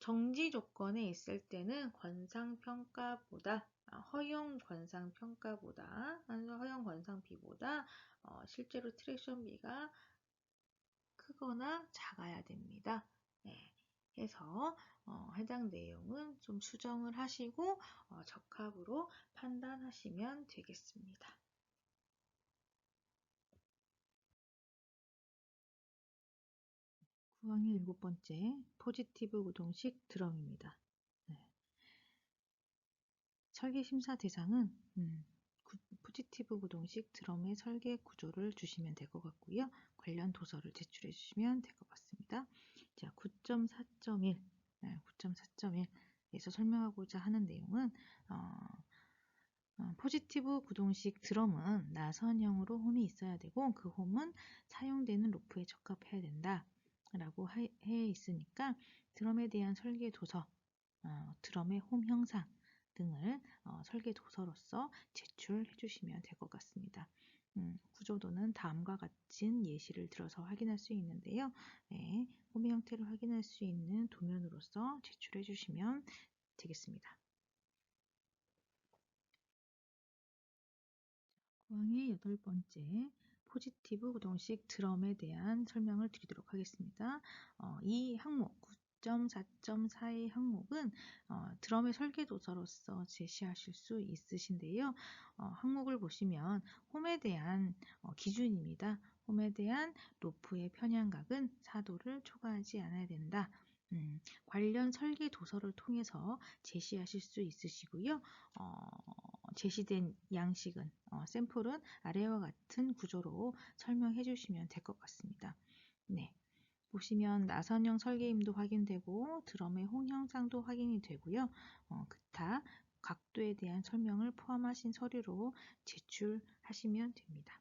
정지 조건에 있을 때는 권상평가보다 허용 관상 평가보다, 허용 관상비보다 실제로 트랙션비가 크거나 작아야 됩니다. 네, 해서 해당 내용은 좀 수정을 하시고 적합으로 판단하시면 되겠습니다. 구항의 7번째, 포지티브 구동식 드럼입니다. 네. 설계 심사 대상은 포지티브 구동식 드럼의 설계 구조를 주시면 될 것 같고요. 관련 도서를 제출해 주시면 될 것 같습니다. 자, 9.4.1, 9.4.1에서 설명하고자 하는 내용은 포지티브 구동식 드럼은 나선형으로 홈이 있어야 되고 그 홈은 사용되는 로프에 적합해야 된다 라고 해 있으니까 드럼에 대한 설계 도서, 드럼의 홈 형상 등을 설계 도서로서 제출해 주시면 될 것 같습니다. 구조도는 다음과 같은 예시를 들어서 확인할 수 있는데요. 네, 홈의 형태를 확인할 수 있는 도면으로서 제출해 주시면 되겠습니다. 구항의 8번째, 포지티브 구동식 드럼에 대한 설명을 드리도록 하겠습니다. 이 항목 9.4.4의 항목은 드럼의 설계 도서로서 제시하실 수 있으신데요. 항목을 보시면 홈에 대한 기준입니다. 홈에 대한 로프의 편향각은 4도를 초과하지 않아야 된다. 관련 설계 도서를 통해서 제시하실 수 있으시고요. 제시된 양식은 샘플은 아래와 같은 구조로 설명해 주시면 될 것 같습니다. 네, 보시면 나선형 설계임도 확인되고 드럼의 홍 형상도 확인이 되고요. 기타 각도에 대한 설명을 포함하신 서류로 제출하시면 됩니다.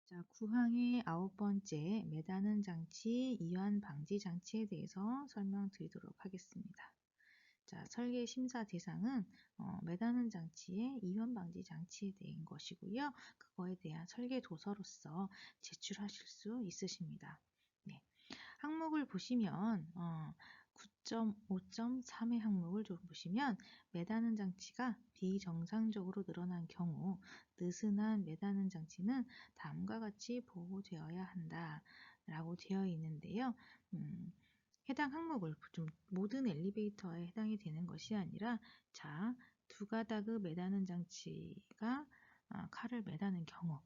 자, 구항의 9번째, 매다는 장치, 이완 방지 장치에 대해서 설명드리도록 하겠습니다. 자, 설계 심사 대상은 매다는 장치의 이완 방지 장치에 대한 것이고요. 그거에 대한 설계 도서로서 제출하실 수 있으십니다. 네. 항목을 보시면 9.5.3의 항목을 좀 보시면 매다는 장치가 비정상적으로 늘어난 경우 느슨한 매다는 장치는 다음과 같이 보호되어야 한다 라고 되어 있는데요. 해당 항목을 좀 모든 엘리베이터에 해당이 되는 것이 아니라 자, 두 가닥의 매다는 장치가 칼을 매다는 경우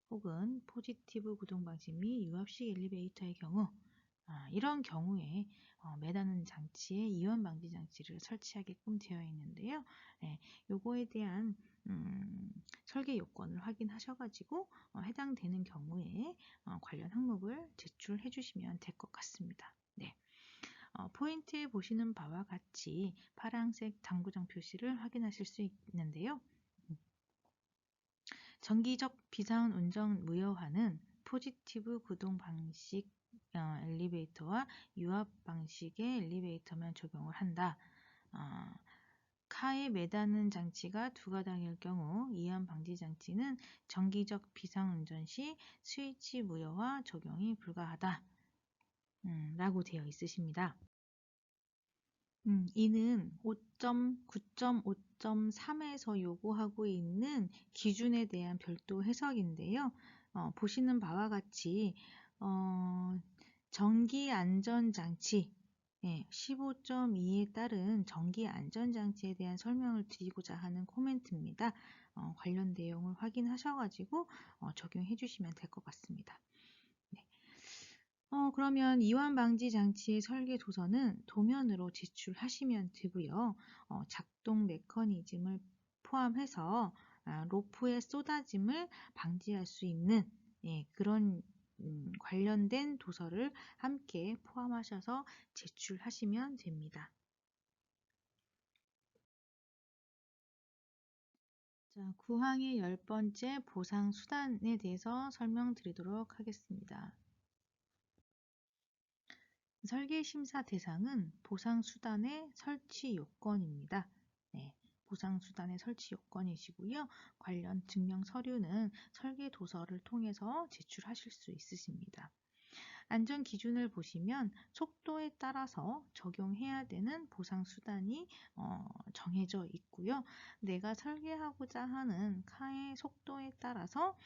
혹은 포지티브 구동 방식 및 유압식 엘리베이터의 경우 이런 경우에 매다는 장치에 이완 방지 장치를 설치하게끔 되어 있는데요. 네, 요거에 대한 설계 요건을 확인하셔가지고 해당되는 경우에 관련 항목을 제출해 주시면 될 것 같습니다. 네. 포인트에 보시는 바와 같이 파란색 당구장 표시를 확인하실 수 있는데요. 정기적 비상 운전 무효화는 포지티브 구동 방식 엘리베이터와 유압 방식의 엘리베이터만 적용을 한다. 카에 매다는 장치가 두 가닥일 경우 이완 방지 장치는 정기적 비상 운전 시 스위치 무효화 적용이 불가하다. 라고 되어 있으십니다. 이는 9.5.3에서 요구하고 있는 기준에 대한 별도 해석인데요. 보시는 바와 같이 전기 안전장치 15.2에 따른 전기 안전장치에 대한 설명을 드리고자 하는 코멘트입니다. 관련 내용을 확인하셔가지고 적용해 주시면 될 것 같습니다. 그러면 이완 방지 장치의 설계 도서는 도면으로 제출하시면 되고요. 작동 메커니즘을 포함해서 로프의 쏟아짐을 방지할 수 있는 그런 관련된 도서를 함께 포함하셔서 제출하시면 됩니다. 자, 구항의 10번째 보상 수단에 대해서 설명드리도록 하겠습니다. 설계 심사 대상은 보상 수단의 설치 요건입니다. 네, 보상 수단의 설치 요건이시고요. 관련 증명 서류는 설계 도서를 통해서 제출하실 수 있으십니다. 안전 기준을 보시면 속도에 따라서 적용해야 되는 보상 수단이 정해져 있고요. 내가 설계하고자 하는 카의 속도에 따라서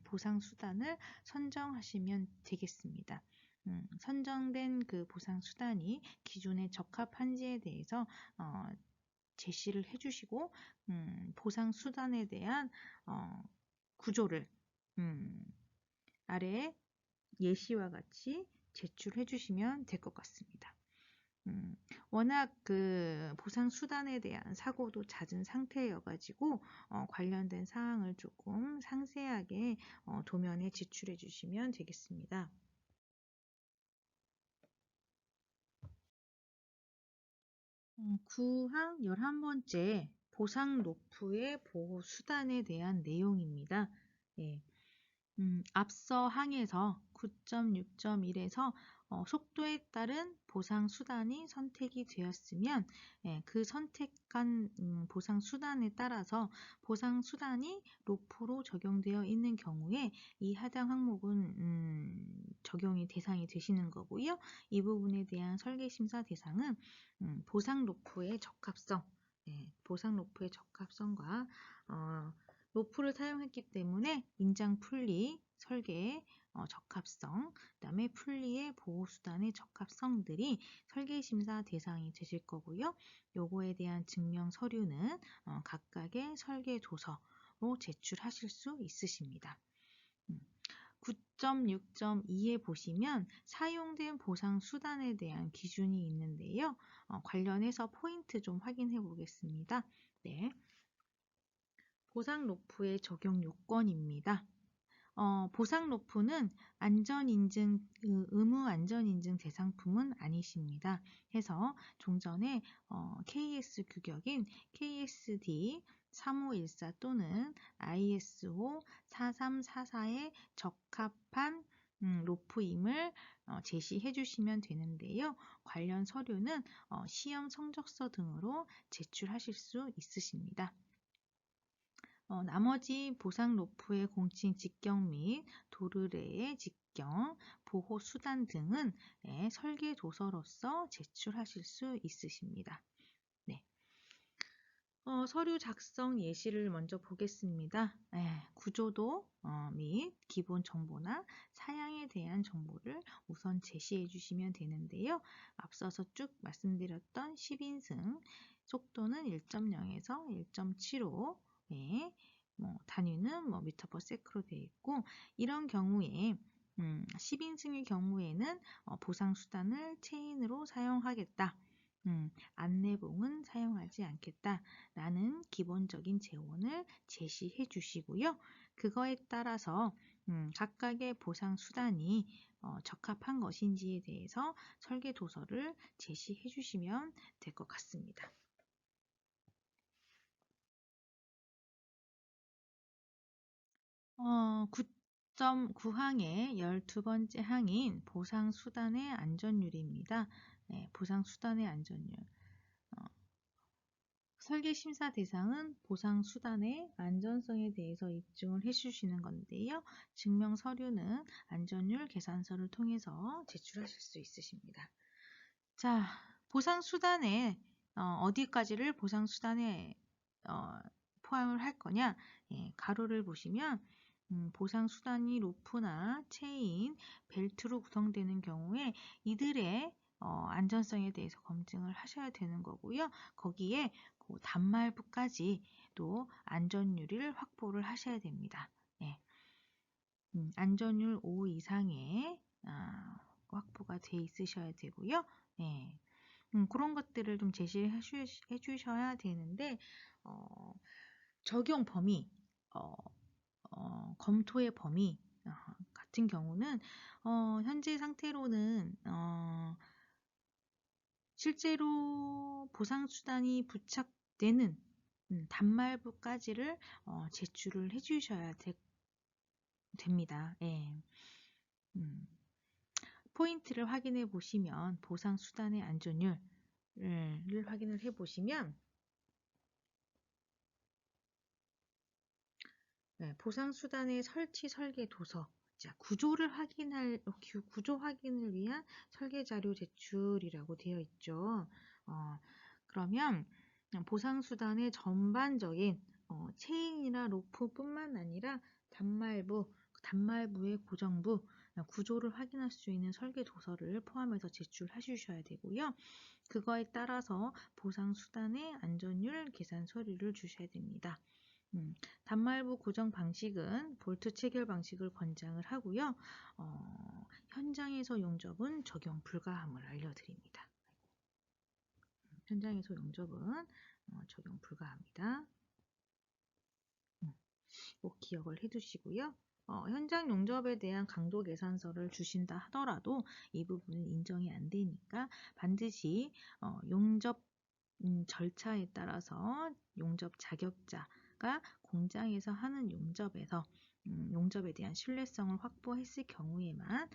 보상 수단을 선정하시면 되겠습니다. 선정된 그 보상 수단이 기준에 적합한지에 대해서 제시를 해주시고 보상 수단에 대한 구조를 아래에 예시와 같이 제출해 주시면 될 것 같습니다. 워낙 그 보상 수단에 대한 사고도 잦은 상태여가지고 관련된 사항을 조금 상세하게 도면에 제출해 주시면 되겠습니다. 구항 11번째 보상 로프의 보호 수단에 대한 내용입니다. 예. 앞서 항에서 9.6.1에서 속도에 따른 보상 수단이 선택이 되었으면 그 선택한 보상 수단에 따라서 보상 수단이 로프로 적용되어 있는 경우에 이 하단 항목은 적용이 대상이 되시는 거고요. 이 부분에 대한 설계 심사 대상은 보상 로프의 적합성, 보상 로프의 적합성과 로프를 사용했기 때문에 인장 풀리 설계의 적합성, 그 다음에 풀리의 보호수단의 적합성들이 설계심사 대상이 되실 거고요. 요거에 대한 증명 서류는 각각의 설계 도서로 제출하실 수 있으십니다. 9.6.2에 보시면 사용된 보상 수단에 대한 기준이 있는데요. 관련해서 포인트 좀 확인해 보겠습니다. 네. 보상 로프의 적용 요건입니다. 보상 로프는 안전인증, 의무 안전인증 대상품은 아니십니다. 해서 종전에 KS 규격인 KSD 3514 또는 ISO 4344에 적합한 로프임을 제시해 주시면 되는데요. 관련 서류는 시험 성적서 등으로 제출하실 수 있으십니다. 나머지 보상 로프의 공칭 직경 및 도르래의 직경, 보호 수단 등은 설계 도서로서 제출하실 수 있으십니다. 네. 서류 작성 예시를 먼저 보겠습니다. 구조도 및 기본 정보나 사양에 대한 정보를 우선 제시해 주시면 되는데요. 앞서서 쭉 말씀드렸던 10인승, 속도는 1.0에서 1.75, 단위는 미터/세크로 되어 있고, 이런 경우에 10인승의 경우에는 보상 수단을 체인으로 사용하겠다. 안내봉은 사용하지 않겠다라는 기본적인 재원을 제시해 주시고요. 그거에 따라서 각각의 보상 수단이 적합한 것인지에 대해서 설계 도서를 제시해 주시면 될 것 같습니다. 9.9항의 12번째 항인 보상수단의 안전율입니다. 보상수단의 안전율. 설계심사 대상은 보상수단의 안전성에 대해서 입증을 해주시는 건데요. 증명 서류는 안전율 계산서를 통해서 제출하실 수 있으십니다. 자, 보상수단에 어디까지를 보상수단에 포함을 할 거냐? 가로를 보시면 보상수단이 로프나 체인, 벨트로 구성되는 경우에 이들의 안전성에 대해서 검증을 하셔야 되는 거고요. 거기에 그 단말부까지도 안전율을 확보를 하셔야 됩니다. 안전율 5 이상의 확보가 돼 있으셔야 되고요. 그런 것들을 좀 제시해 주셔야 되는데 적용 범위, 검토의 범위 같은 경우는 현재 상태로는 실제로 보상수단이 부착되는 단말부까지를 제출을 해주셔야 됩니다. 포인트를 확인해 보시면 보상수단의 안전율을 확인을 해 보시면 보상수단의 설치 설계 도서 자, 구조 확인을 위한 설계 자료 제출이라고 되어 있죠. 그러면 보상수단의 전반적인 체인이나 로프뿐만 아니라 단말부의 고정부, 구조를 확인할 수 있는 설계 도서를 포함해서 제출해 주셔야 되고요. 그거에 따라서 보상수단의 안전율 계산 서류를 주셔야 됩니다. 단말부 고정 방식은 볼트 체결 방식을 권장을 하고요. 현장에서 용접은 적용 불가함을 알려드립니다. 현장에서 용접은 적용 불가합니다. 꼭 기억을 해두시고요. 현장 용접에 대한 강도 계산서를 주신다 하더라도 이 부분은 인정이 안 되니까 반드시 용접 절차에 따라서 용접 자격자가 공장에서 하는 용접에 대한 신뢰성을 확보했을 경우에만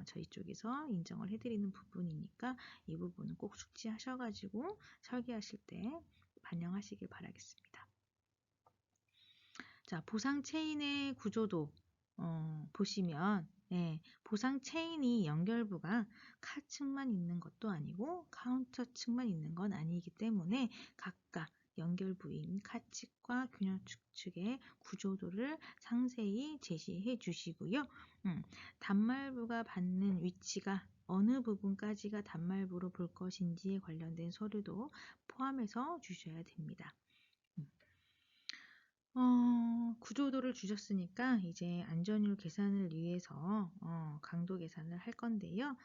저희 쪽에서 인정을 해드리는 부분이니까 이 부분은 꼭 숙지하셔가지고 설계하실 때 반영하시길 바라겠습니다. 자, 보상 체인의 구조도 보시면 보상 체인이 연결부가 카측만 있는 것도 아니고 카운터 측만 있는 건 아니기 때문에 각각 연결부인 카측과 균열축 측의 구조도를 상세히 제시해 주시고요. 단말부가 받는 위치가 어느 부분까지가 단말부로 볼 것인지에 관련된 서류도 포함해서 주셔야 됩니다. 구조도를 주셨으니까 이제 안전율 계산을 위해서 강도 계산을 할 건데요.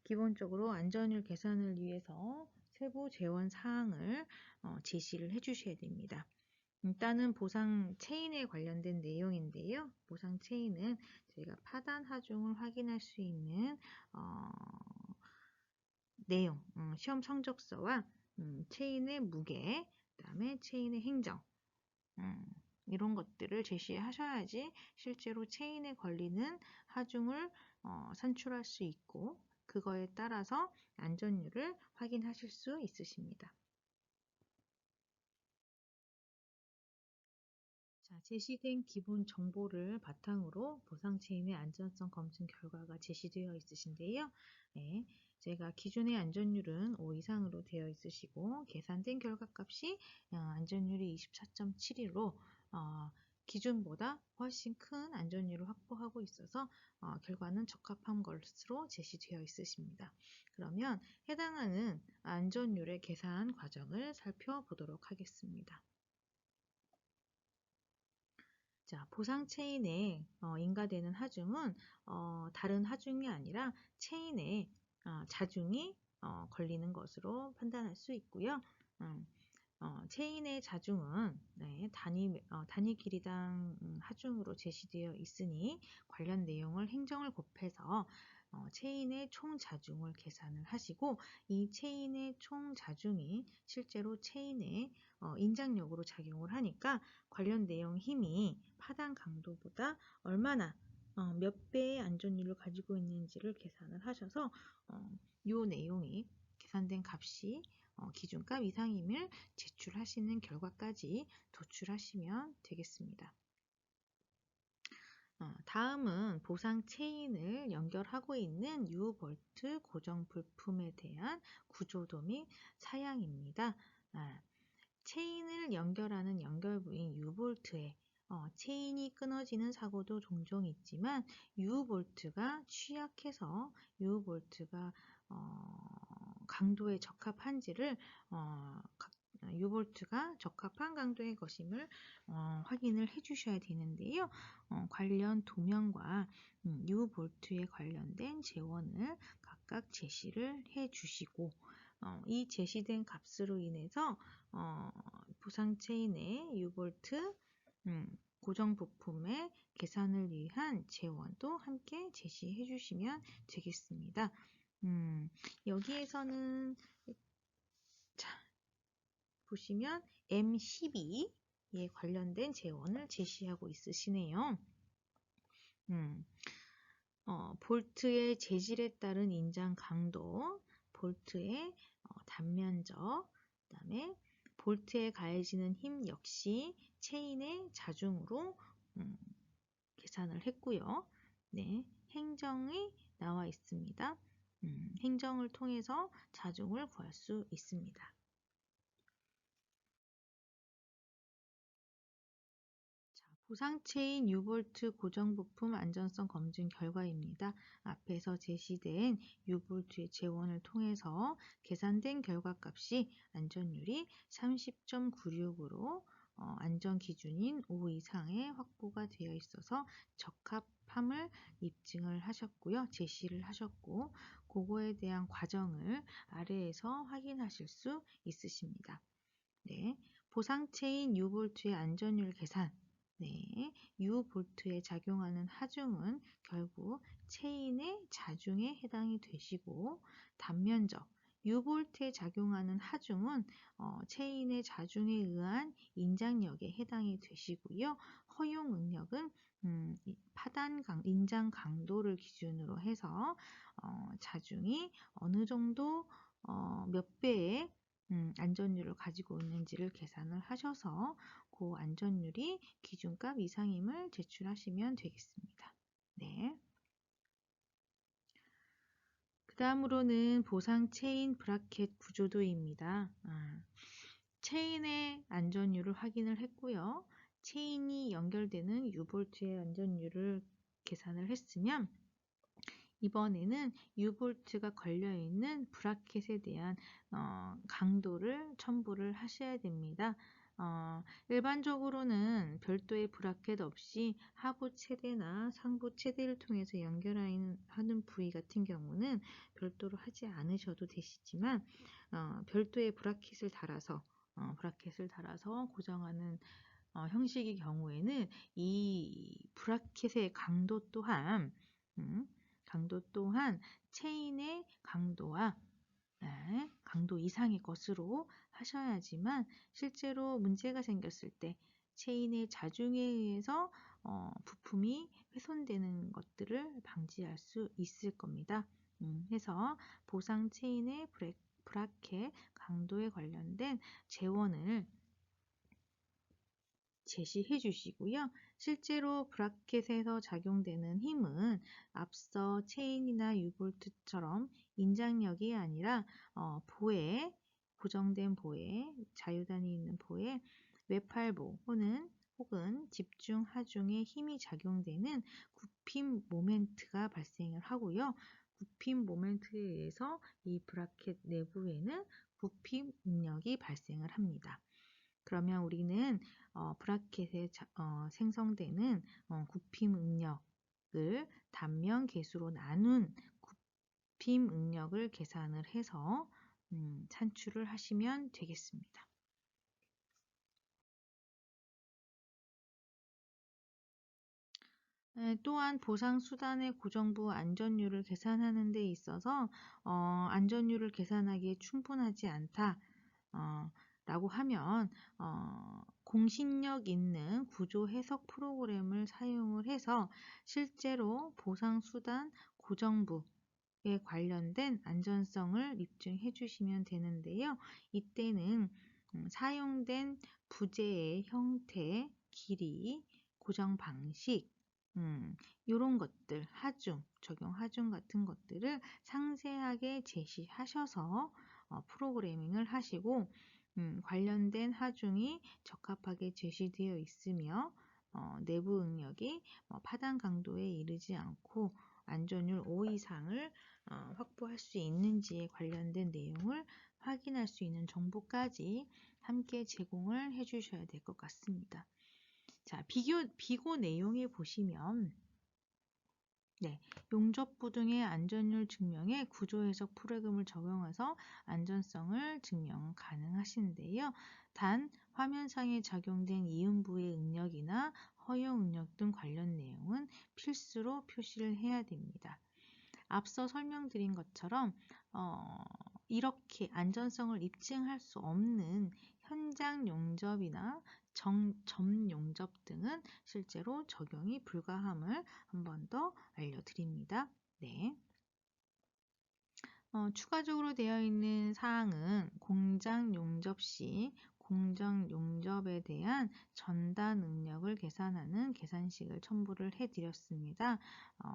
기본적으로 안전율 계산을 위해서 세부 재원 사항을 제시를 해 주셔야 됩니다. 일단은 보상 체인에 관련된 내용인데요. 보상 체인은 저희가 파단 하중을 확인할 수 있는 내용, 시험 성적서와 체인의 무게, 그다음에 체인의 행정, 이런 것들을 제시하셔야지 실제로 체인에 걸리는 하중을 산출할 수 있고 그거에 따라서 안전율을 확인하실 수 있으십니다. 자, 제시된 기본 정보를 바탕으로 보상 체인의 안전성 검증 결과가 제시되어 있으신데요. 네, 제가 기존의 안전율은 5 이상으로 되어 있으시고 계산된 결과값이 안전율이 24.71로 기준보다 훨씬 큰 안전율을 확보하고 있어서 결과는 적합한 것으로 제시되어 있으십니다. 그러면 해당하는 안전율의 계산 과정을 살펴보도록 하겠습니다. 자, 보상 체인에 인가되는 하중은 다른 하중이 아니라 체인에 자중이 걸리는 것으로 판단할 수 있고요. 체인의 자중은 단위 길이당 하중으로 제시되어 있으니 관련 내용을 행정을 곱해서 체인의 총 자중을 계산을 하시고 이 체인의 총 자중이 실제로 체인의 인장력으로 작용을 하니까 관련 내용 힘이 파단 강도보다 얼마나 몇 배의 안전율을 가지고 있는지를 계산을 하셔서 이 내용이 계산된 값이 기준값 이상임을 제출하시는 결과까지 도출하시면 되겠습습니다. 다음은 보상 체인을 연결하고 있는 유볼트 고정 부품에 대한 구조도 및 사양입니다. 체인을 연결하는 연결부인 유볼트에 체인이 끊어지는 사고도 종종 있지만 유볼트가 취약해서 유볼트가 강도에 적합한지를 유볼트가 적합한 강도의 것임을 확인을 해 주셔야 되는데요. 관련 도면과 유볼트에 관련된 재원을 각각 제시를 해 주시고 이 제시된 값으로 인해서 보상 체인의 유볼트 고정 부품의 계산을 위한 재원도 함께 제시해 주시면 되겠습니다. 여기에서는 보시면 M12에 관련된 재원을 제시하고 있으시네요. 볼트의 재질에 따른 인장 강도, 볼트의 단면적, 그다음에 볼트에 가해지는 힘 역시 체인의 자중으로 계산을 했고요. 네, 행정이 나와 있습니다. 행정을 통해서 자중을 구할 수 있습니다. 보상체인 유볼트 고정부품 안전성 검증 결과입니다. 앞에서 제시된 유볼트의 재원을 통해서 계산된 결과값이 안전율이 30.96으로 안전기준인 5 이상에 확보가 되어 있어서 적합함을 입증을 하셨고요. 제시를 하셨고, 그거에 대한 과정을 아래에서 확인하실 수 있으십니다. 네, 보상체인 유볼트의 안전율 계산. 네, 유볼트에 작용하는 하중은 결국 체인의 자중에 해당이 되시고, 단면적 유볼트에 작용하는 하중은 체인의 자중에 의한 인장력에 해당이 되시고요. 허용 응력은 인장 강도를 기준으로 해서 자중이 어느 정도 몇 배의 안전율을 가지고 있는지를 계산을 하셔서 그 안전율이 기준값 이상임을 제출하시면 되겠습니다. 네. 그 다음으로는 보상 체인 브라켓 구조도입니다. 체인의 안전율을 확인을 했고요. 체인이 연결되는 유볼트의 안전율을 계산을 했으면 이번에는 유볼트가 걸려있는 브라켓에 대한 강도를 첨부를 하셔야 됩니다. 일반적으로는 별도의 브라켓 없이 하부 체대나 상부 체대를 통해서 연결하는 부위 같은 경우는 별도로 하지 않으셔도 되시지만 별도의 브라켓을 달아서 고정하는 형식의 경우에는 이 브라켓의 강도 또한 체인의 강도와 강도 이상의 것으로 하셔야지만 실제로 문제가 생겼을 때 체인의 자중에 의해서 부품이 훼손되는 것들을 방지할 수 있을 겁니다. 해서 보상 체인의 브라켓 강도에 관련된 재원을 제시해 주시고요. 실제로 브라켓에서 작용되는 힘은 앞서 체인이나 유볼트처럼 인장력이 아니라 보에, 고정된 보에, 자유단이 있는 보에 외팔보 혹은 집중 하중에 힘이 작용되는 굽힘 모멘트가 발생을 하고요. 굽힘 모멘트에 의해서 이 브라켓 내부에는 굽힘 응력이 발생을 합니다. 그러면 우리는 브라켓에 생성되는 굽힘 응력을 단면 계수로 나눈 굽힘 응력을 계산을 해서 산출을 하시면 되겠습니다. 또한 보상수단의 고정부 안전율을 계산하는 데 있어서 안전율을 계산하기에 충분하지 않다 라고 하면 공신력 있는 구조 해석 프로그램을 사용을 해서 실제로 보상수단 고정부에 관련된 안전성을 입증해 주시면 되는데요. 이때는 사용된 부재의 형태, 길이, 고정 방식, 이런 것들, 적용 하중 같은 것들을 상세하게 제시하셔서 프로그래밍을 하시고 관련된 하중이 적합하게 제시되어 있으며 내부 응력이 파단 강도에 이르지 않고 안전율 5 이상을 확보할 수 있는지에 관련된 내용을 확인할 수 있는 정보까지 함께 제공을 해 주셔야 될 것 같습니다. 자, 비고 내용에 보시면 용접부 등의 안전율 증명에 구조해석 프로그램을 적용해서 안전성을 증명 가능하신데요. 단 화면상에 적용된 이음부의 응력이나 허용 응력 등 관련 내용은 필수로 표시를 해야 됩니다. 앞서 설명드린 것처럼 이렇게 안전성을 입증할 수 없는 현장 용접이나 점 용접 등은 실제로 적용이 불가함을 한 번 더 알려드립니다. 네. 추가적으로 되어 있는 사항은 공장 용접 시 공정 용접에 대한 전달 능력을 계산하는 계산식을 첨부를 해드렸습니다.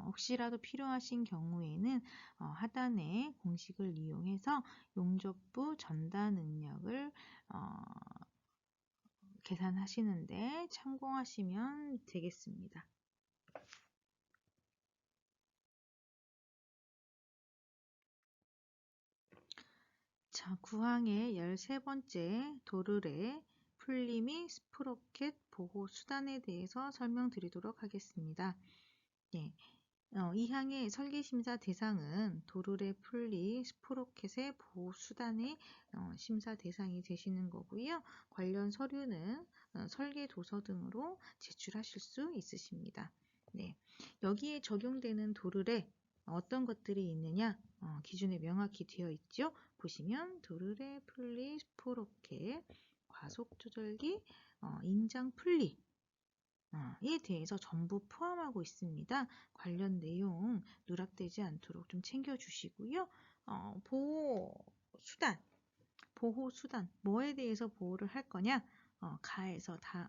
혹시라도 필요하신 경우에는 하단의 공식을 이용해서 용접부 전달 능력을 계산하시는데 참고하시면 되겠습니다. 자, 구항의 13번째 도르래 풀리 및 스프로켓 보호 수단에 대해서 설명드리도록 하겠습니다. 네, 이 항의 설계심사 대상은 도르래 풀리 스프로켓의 보호 수단의 심사 대상이 되시는 거고요. 관련 서류는 설계 도서 등으로 제출하실 수 있으십니다. 네, 여기에 적용되는 도르래 어떤 것들이 있느냐 기준에 명확히 되어 있죠. 보시면 도르래 풀리 스프로켓 과속 조절기 인장 풀리 에 대해서 전부 포함하고 있습니다. 관련 내용 누락되지 않도록 좀 챙겨주시고요. 보호 수단 뭐에 대해서 보호를 할 거냐?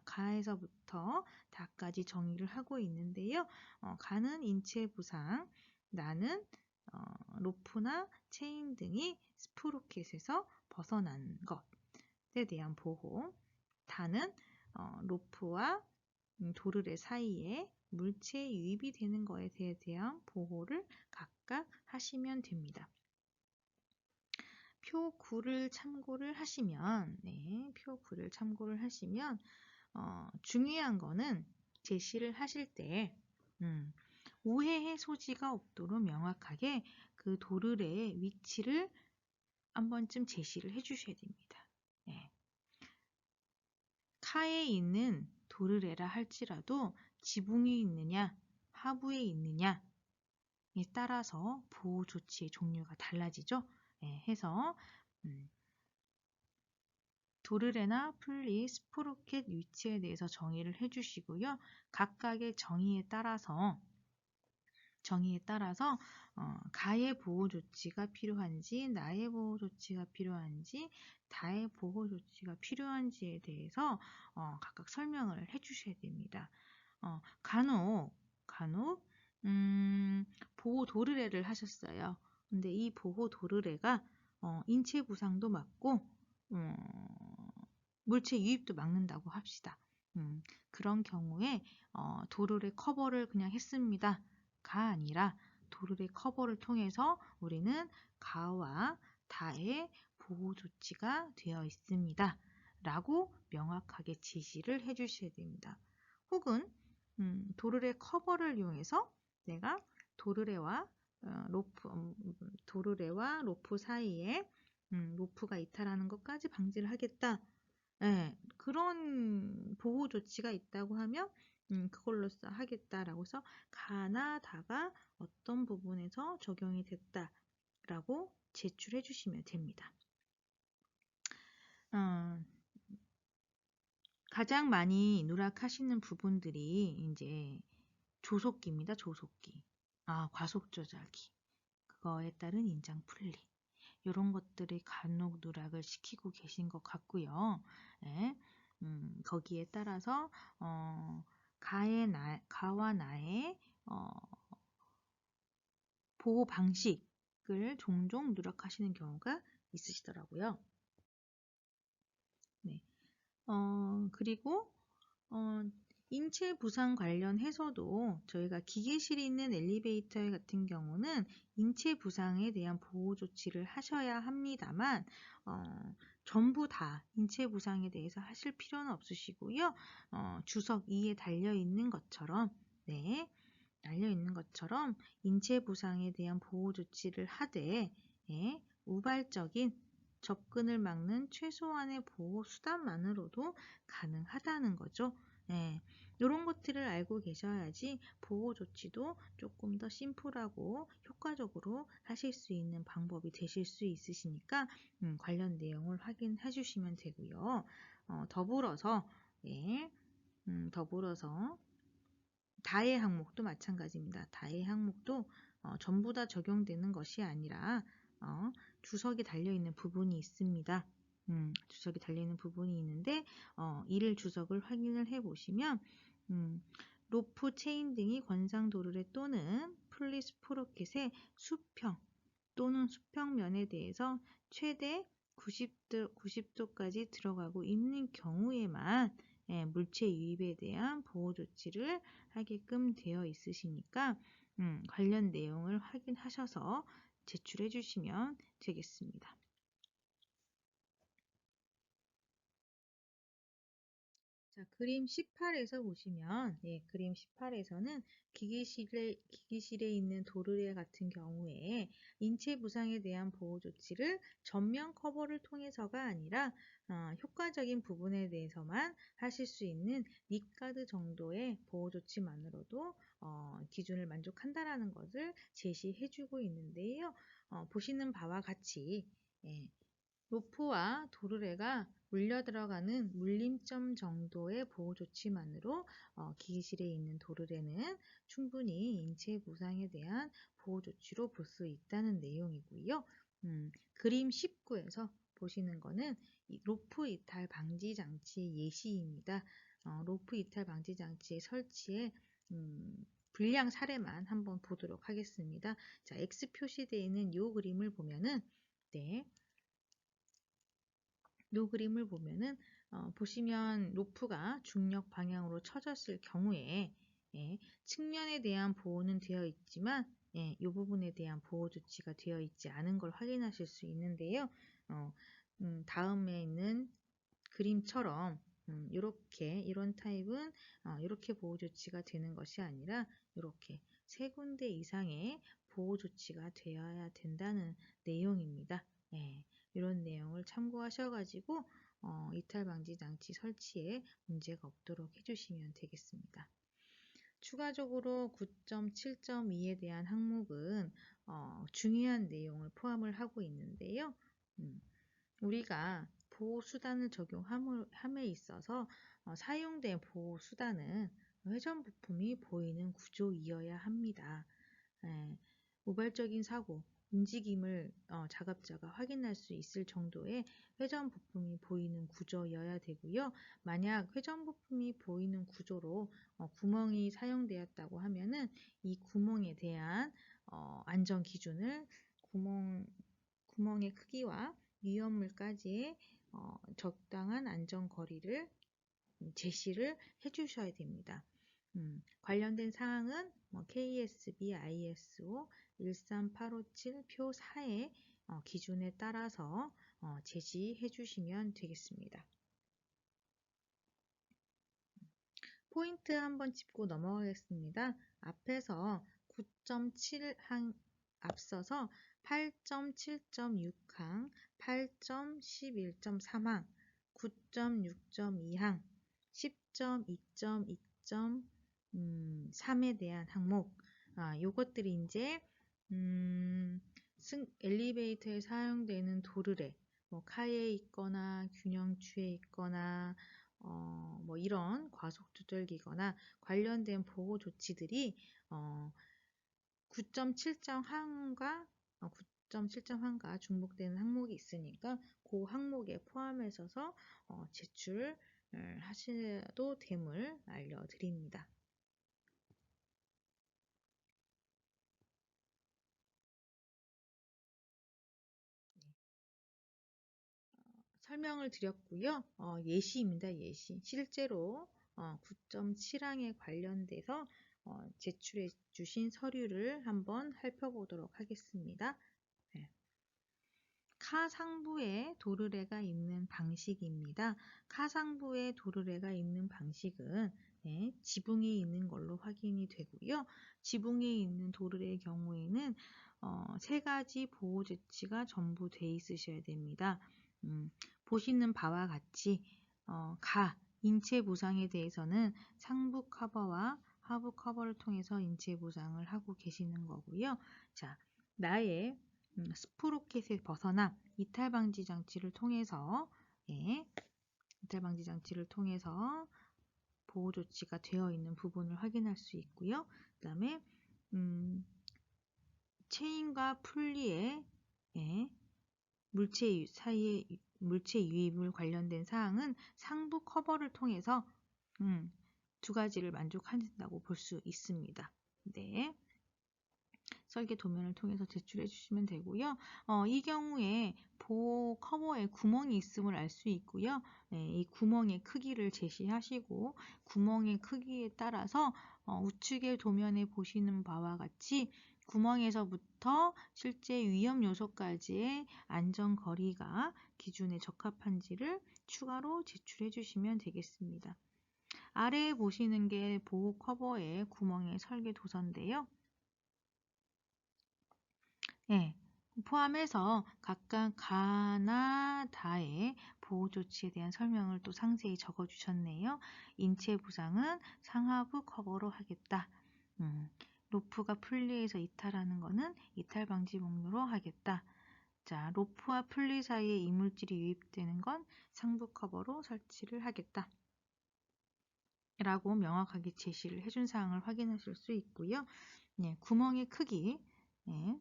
가에서부터 다까지 정의를 하고 있는데요. 가는 인체 부상, 나는 로프나 체인 등이 스프로켓에서 벗어난 것에 대한 보호, 다는 로프와 도르래 사이에 물체 유입이 되는 것에 대한 보호를 각각 하시면 됩니다. 표 9를 참고를 하시면, 표 9를 참고를 하시면, 중요한 거는 제시를 하실 때, 오해의 소지가 없도록 명확하게 그 도르래의 위치를 한 번쯤 제시를 해주셔야 됩니다. 카에 있는 도르래라 할지라도 지붕이 있느냐, 하부에 있느냐에 따라서 보호 조치의 종류가 달라지죠. 해서 도르래나 풀리, 스프로켓 위치에 대해서 정의를 해주시고요. 각각의 정의에 따라서 가의 보호 조치가 필요한지, 나의 보호 조치가 필요한지, 다의 보호 조치가 필요한지에 대해서 각각 설명을 해주셔야 됩니다. 간혹 보호 도르래를 하셨어요. 근데 이 보호 도르래가 인체 부상도 막고 물체 유입도 막는다고 합시다. 그런 경우에 도르래 커버를 그냥 했습니다. 가 아니라 도르래 커버를 통해서 우리는 가와 다의 보호 조치가 되어 있습니다. 라고 명확하게 지시를 해주셔야 됩니다. 혹은 도르래 커버를 이용해서 내가 도르래와 로프 사이에 로프가 이탈하는 것까지 방지를 하겠다. 그런 보호 조치가 있다고 하면 그걸로써 하겠다라고 해서 가나 다가 어떤 부분에서 적용이 됐다라고 제출해 주시면 됩니다. 가장 많이 누락하시는 부분들이 이제 조속기입니다. 조속기. 과속 조절기. 그거에 따른 인장 풀리. 이런 것들이 간혹 누락을 시키고 계신 것 같고요. 거기에 따라서 가와 나의 보호 방식을 종종 누락하시는 경우가 있으시더라고요. 네. 그리고 인체 부상 관련해서도 저희가 기계실이 있는 엘리베이터 같은 경우는 인체 부상에 대한 보호 조치를 하셔야 합니다만 전부 다 인체 부상에 대해서 하실 필요는 없으시고요. 주석 2에 달려있는 것처럼 인체 부상에 대한 보호 조치를 하되 우발적인 접근을 막는 최소한의 보호 수단만으로도 가능하다는 거죠. 이런 것들을 알고 계셔야지 보호 조치도 조금 더 심플하고 효과적으로 하실 수 있는 방법이 되실 수 있으시니까 관련 내용을 확인해 주시면 되고요. 더불어서 다의 항목도 마찬가지입니다. 다의 항목도 전부 다 적용되는 것이 아니라 주석이 달려있는 부분이 있습니다. 주석이 달리는 부분이 있는데 이를 주석을 확인을 해 보시면 로프 체인 등이 권상 도르래 또는 플리스 프로켓의 수평 또는 수평면에 대해서 최대 90도까지 들어가고 있는 경우에만 물체 유입에 대한 보호 조치를 하게끔 되어 있으시니까 관련 내용을 확인하셔서 제출해 주시면 되겠습니다. 자, 그림 18에서 보시면, 그림 18에서는 기기실에 있는 도르래 같은 경우에 인체 부상에 대한 보호 조치를 전면 커버를 통해서가 아니라 효과적인 부분에 대해서만 하실 수 있는 닉가드 정도의 보호 조치만으로도 기준을 만족한다라는 것을 제시해주고 있는데요. 보시는 바와 같이 로프와 도르래가 물려 들어가는 물림점 정도의 보호 조치만으로 기기실에 있는 도르래는 충분히 인체 부상에 대한 보호 조치로 볼 수 있다는 내용이고요. 그림 19에서 보시는 거는 로프 이탈 방지 장치 예시입니다. 로프 이탈 방지 장치의 설치에 불량 사례만 한번 보도록 하겠습니다. 자, X 표시되어 있는 이 그림을 보면은 이 그림을 보면은 보시면 로프가 중력 방향으로 쳐졌을 경우에 측면에 대한 보호는 되어 있지만 이 부분에 대한 보호 조치가 되어 있지 않은 걸 확인하실 수 있는데요. 다음에 있는 그림처럼 이런 타입은 이렇게 보호 조치가 되는 것이 아니라 이렇게 세 군데 이상의 보호 조치가 되어야 된다는 내용입니다. 이런 내용을 참고하셔가지고 이탈 방지 장치 설치에 문제가 없도록 해주시면 되겠습니다. 추가적으로 9.7.2에 대한 항목은 중요한 내용을 포함을 하고 있는데요. 우리가 보호수단을 적용함에 있어서 사용된 보호수단은 회전 부품이 보이는 구조이어야 합니다. 우발적인 사고, 움직임을 작업자가 확인할 수 있을 정도의 회전 부품이 보이는 구조여야 되고요. 만약 회전 부품이 보이는 구조로 구멍이 사용되었다고 하면은 이 구멍에 대한 안전 기준을 구멍의 크기와 위험물까지의 적당한 안전 거리를 제시를 해 주셔야 됩니다. 관련된 사항은 KSB ISO 13857 표 4의 기준에 따라서 제시해 주시면 되겠습니다. 포인트 한번 짚고 넘어가겠습니다. 앞에서 9.7항 앞서서 8.7.6항, 8.11.3항, 9.6.2항, 10.2.2.3에 대한 항목, 요것들이 이제 엘리베이터에 사용되는 도르래, 카에 있거나 균형추에 있거나 이런 과속 조절기거나 관련된 보호 조치들이 9.7항과 9.7항과 중복되는 항목이 있으니까 그 항목에 포함해서 제출 하셔도 됨을 알려드립니다. 설명을 드렸고요. 예시입니다. 예시. 실제로 9.7항에 관련돼서 제출해 주신 서류를 한번 살펴보도록 하겠습니다. 카 상부에 도르래가 있는 방식입니다. 카 상부에 도르래가 있는 방식은 지붕에 있는 걸로 확인이 되고요. 지붕에 있는 도르래의 경우에는 세 가지 보호 조치가 전부 돼 있으셔야 됩니다. 보시는 바와 같이 인체 부상에 대해서는 상부 커버와 하부 커버를 통해서 인체 부상을 하고 계시는 거고요. 자, 나의 스프로켓에 벗어나 이탈 방지 장치를 통해서 보호 조치가 되어 있는 부분을 확인할 수 있고요. 그 다음에 체인과 풀리에 물체 유입물 관련된 사항은 상부 커버를 통해서 두 가지를 만족한다고 볼 수 있습니다. 네. 설계 도면을 통해서 제출해 주시면 되고요. 이 경우에 보호 커버에 구멍이 있음을 알 수 있고요. 네, 이 구멍의 크기를 제시하시고 구멍의 크기에 따라서 우측의 도면에 보시는 바와 같이 구멍에서부터 실제 위험 요소까지의 안전 거리가 기준에 적합한지를 추가로 제출해 주시면 되겠습니다. 아래에 보시는 게 보호 커버의 구멍의 설계 도서인데요. 네, 포함해서 각각 가나 다의 보호 조치에 대한 설명을 또 상세히 적어 주셨네요. 인체 부상은 상하부 커버로 하겠다. 로프가 분리해서 이탈하는 것은 이탈 방지 목록으로 하겠다. 자, 로프와 분리 사이에 이물질이 유입되는 건 상부 커버로 설치를 하겠다. 라고 명확하게 제시를 해준 사항을 확인하실 수 있고요. 네, 구멍의 크기, 네,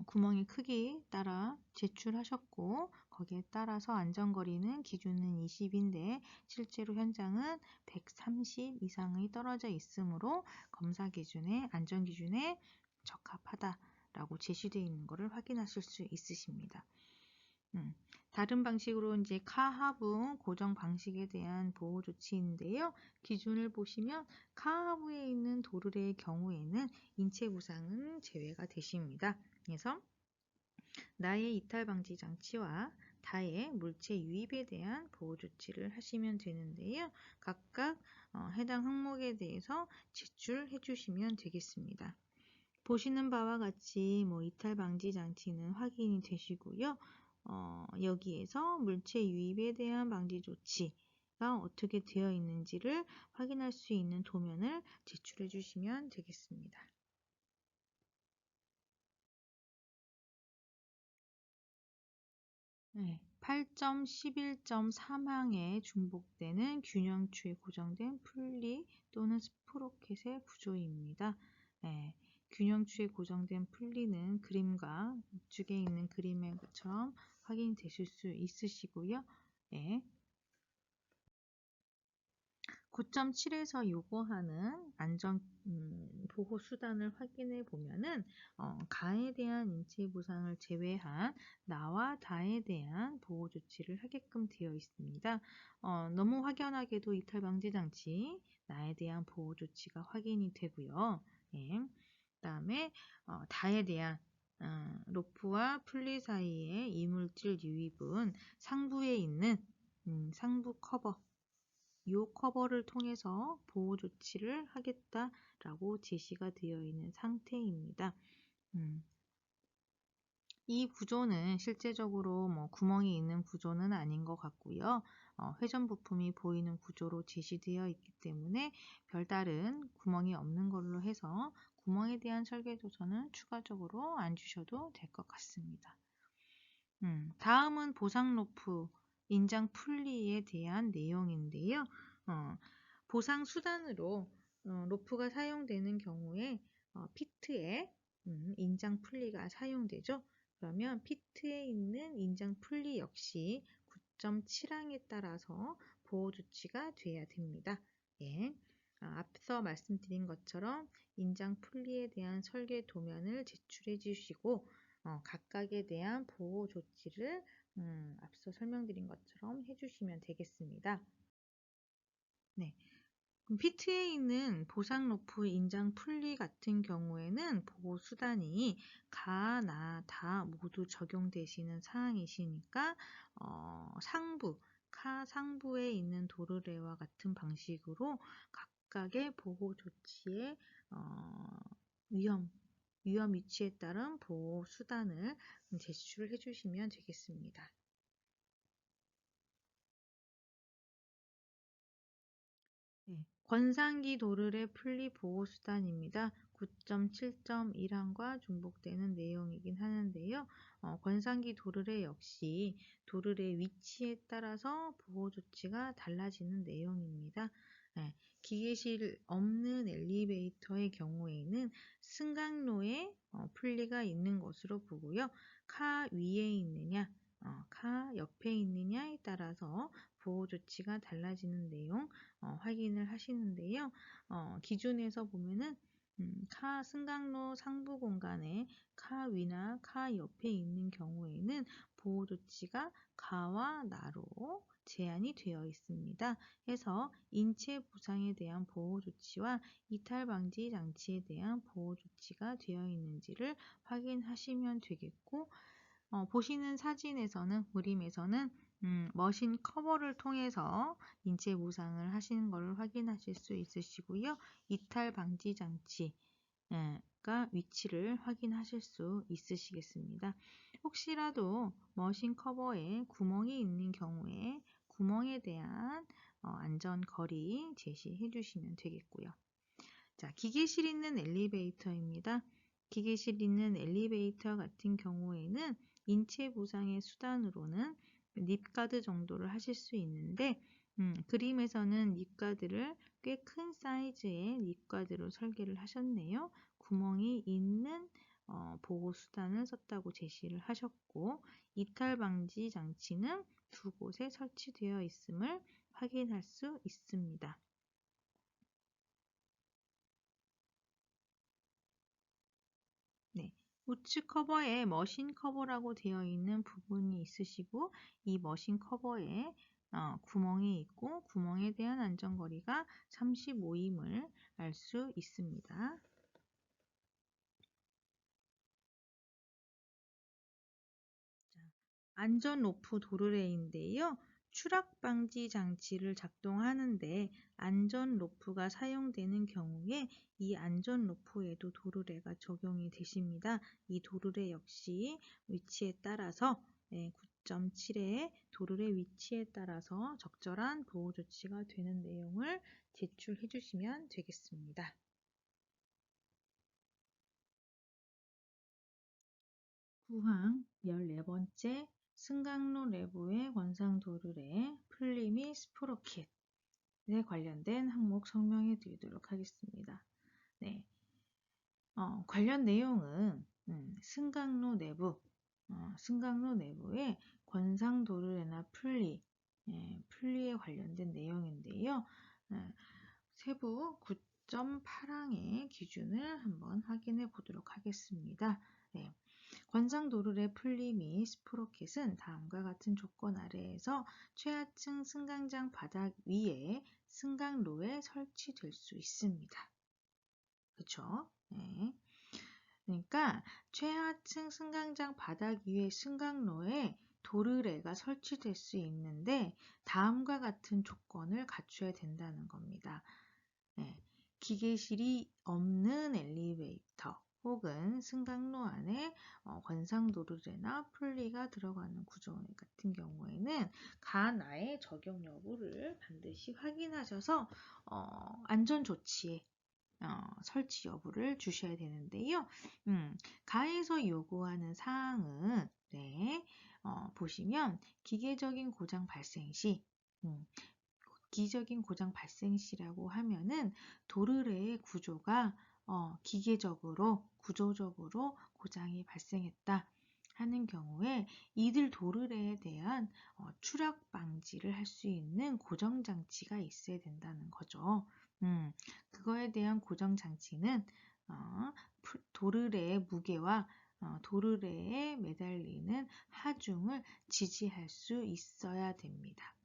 구멍의 크기 따라 제출하셨고 거기에 따라서 안전거리는 기준은 20인데 실제로 현장은 130 이상이 떨어져 있으므로 검사 기준에 안전기준에 적합하다라고 제시되어 있는 것을 확인하실 수 있으십니다. 다른 방식으로 이제 카하부 고정 방식에 대한 보호 조치인데요. 기준을 보시면 카하부에 있는 도르래의 경우에는 인체 부상은 제외가 되십니다. 그래서 나의 이탈 방지 장치와 다의 물체 유입에 대한 보호 조치를 하시면 되는데요. 각각 해당 항목에 대해서 제출해 주시면 되겠습니다. 보시는 바와 같이 이탈 방지 장치는 확인이 되시고요. 여기에서 물체 유입에 대한 방지 조치가 어떻게 되어 있는지를 확인할 수 있는 도면을 제출해 주시면 되겠습니다. 네, 8.11.3항에 중복되는 균형추에 고정된 풀리 또는 스프로켓의 구조입니다. 네, 균형추에 고정된 풀리는 그림과 우측에 있는 그림의 것처럼 확인되실 수 있으시고요. 네, 9.7에서 요구하는 안전 보호 수단을 확인해 보면은 가에 대한 인체 부상을 제외한 나와 다에 대한 보호 조치를 하게끔 되어 있습니다. 너무 확연하게도 이탈 방지 장치, 나에 대한 보호 조치가 확인이 되고요. 예. 그다음에 다에 대한 로프와 풀리 사이의 이물질 유입은 상부에 있는 상부 커버 이 커버를 통해서 보호 조치를 하겠다라고 제시가 되어 있는 상태입니다. 이 구조는 실제적으로 구멍이 있는 구조는 아닌 것 같고요. 회전 부품이 보이는 구조로 제시되어 있기 때문에 별다른 구멍이 없는 걸로 해서 구멍에 대한 설계 도서는 추가적으로 안 주셔도 될 것 같습니다. 다음은 보상 로프 인장 풀리에 대한 내용인데요. 보상 수단으로 로프가 사용되는 경우에 피트에 인장 풀리가 사용되죠. 그러면 피트에 있는 인장 풀리 역시 9.7항에 따라서 보호 조치가 돼야 됩니다. 예. 앞서 말씀드린 것처럼 인장 풀리에 대한 설계 도면을 제출해 주시고 각각에 대한 보호 조치를 앞서 설명드린 것처럼 해주시면 되겠습니다. 네. 피트에 있는 보상 로프 인장 풀리 같은 경우에는 보호 수단이 가, 나, 다 모두 적용되시는 사항이시니까 상부, 카 상부에 있는 도르래와 같은 방식으로 각각의 보호 조치의 위험 위치에 따른 보호 수단을 제출해 주시면 되겠습니다. 네, 권상기 도르래 풀리 보호 수단입니다. 9.7.1항과 중복되는 내용이긴 하는데요. 권상기 도르래 역시 도르래 위치에 따라서 보호 조치가 달라지는 내용입니다. 예, 기계실 없는 엘리베이터의 경우에는 승강로에 풀리가 있는 것으로 보고요. 카 위에 있느냐, 카 옆에 있느냐에 따라서 보호 조치가 달라지는 내용 확인을 하시는데요. 기준에서 보면은 카 승강로 상부 공간에 카 위나 카 옆에 있는 경우에는 보호 조치가 가와 나로 제한이 되어 있습니다. 해서 인체 부상에 대한 보호 조치와 이탈 방지 장치에 대한 보호 조치가 되어 있는지를 확인하시면 되겠고, 보시는 사진에서는, 그림에서는 머신 커버를 통해서 인체 부상을 하시는 것을 확인하실 수 있으시고요. 이탈 방지 장치가 위치를 확인하실 수 있으시겠습니다. 혹시라도 머신 커버에 구멍이 있는 경우에 구멍에 대한 안전 거리 제시해 주시면 되겠고요. 자, 기계실 있는 엘리베이터입니다. 기계실 있는 엘리베이터 같은 경우에는 인체 부상의 수단으로는 립가드 정도를 하실 수 있는데, 그림에서는 립가드를 꽤 큰 사이즈의 립가드로 설계를 하셨네요. 구멍이 있는 보호 수단을 썼다고 제시를 하셨고, 이탈 방지 장치는 두 곳에 설치되어 있음을 확인할 수 있습니다. 네, 우측 커버에 머신 커버라고 되어 있는 부분이 있으시고, 이 머신 커버에 구멍이 있고 구멍에 대한 안전거리가 35임을 알 수 있습니다. 안전 로프 도르래인데요. 추락 방지 장치를 작동하는데 안전 로프가 사용되는 경우에 이 안전 로프에도 도르래가 적용이 되십니다. 이 도르래 역시 위치에 따라서 9.7의 도르래 위치에 따라서 적절한 보호 조치가 되는 내용을 제출해 주시면 되겠습니다. 구항 14번째 승강로 내부의 권상 도르래 플리 및 스프로켓에 관련된 항목 설명해 드리도록 하겠습니다. 네, 관련 내용은 승강로 내부의 권상 도르래나 플리에 관련된 내용인데요. 세부 9.8항의 기준을 한번 확인해 보도록 하겠습니다. 네. 권상 도르래 플리 및 스프로켓은 다음과 같은 조건 아래에서 최하층 승강장 바닥 위에 승강로에 설치될 수 있습니다. 그렇죠? 네. 그러니까 최하층 승강장 바닥 위에 승강로에 도르래가 설치될 수 있는데 다음과 같은 조건을 갖춰야 된다는 겁니다. 네. 기계실이 없는 엘리베이터 혹은 승강로 안에 권상 도르래나 플리가 들어가는 구조 같은 경우에는 가나의 적용 여부를 반드시 확인하셔서 안전 조치에 설치 여부를 주셔야 되는데요. 가에서 요구하는 사항은 보시면 기계적인 고장 발생 시 기적인 고장 발생 시라고 하면은 도르래의 구조가 기계적으로 구조적으로 고장이 발생했다 하는 경우에 이들 도르래에 대한 추락 방지를 할 수 있는 고정 장치가 있어야 된다는 거죠. 그거에 대한 고정 장치는 도르래의 무게와 도르래에 매달리는 하중을 지지할 수 있어야 됩니다.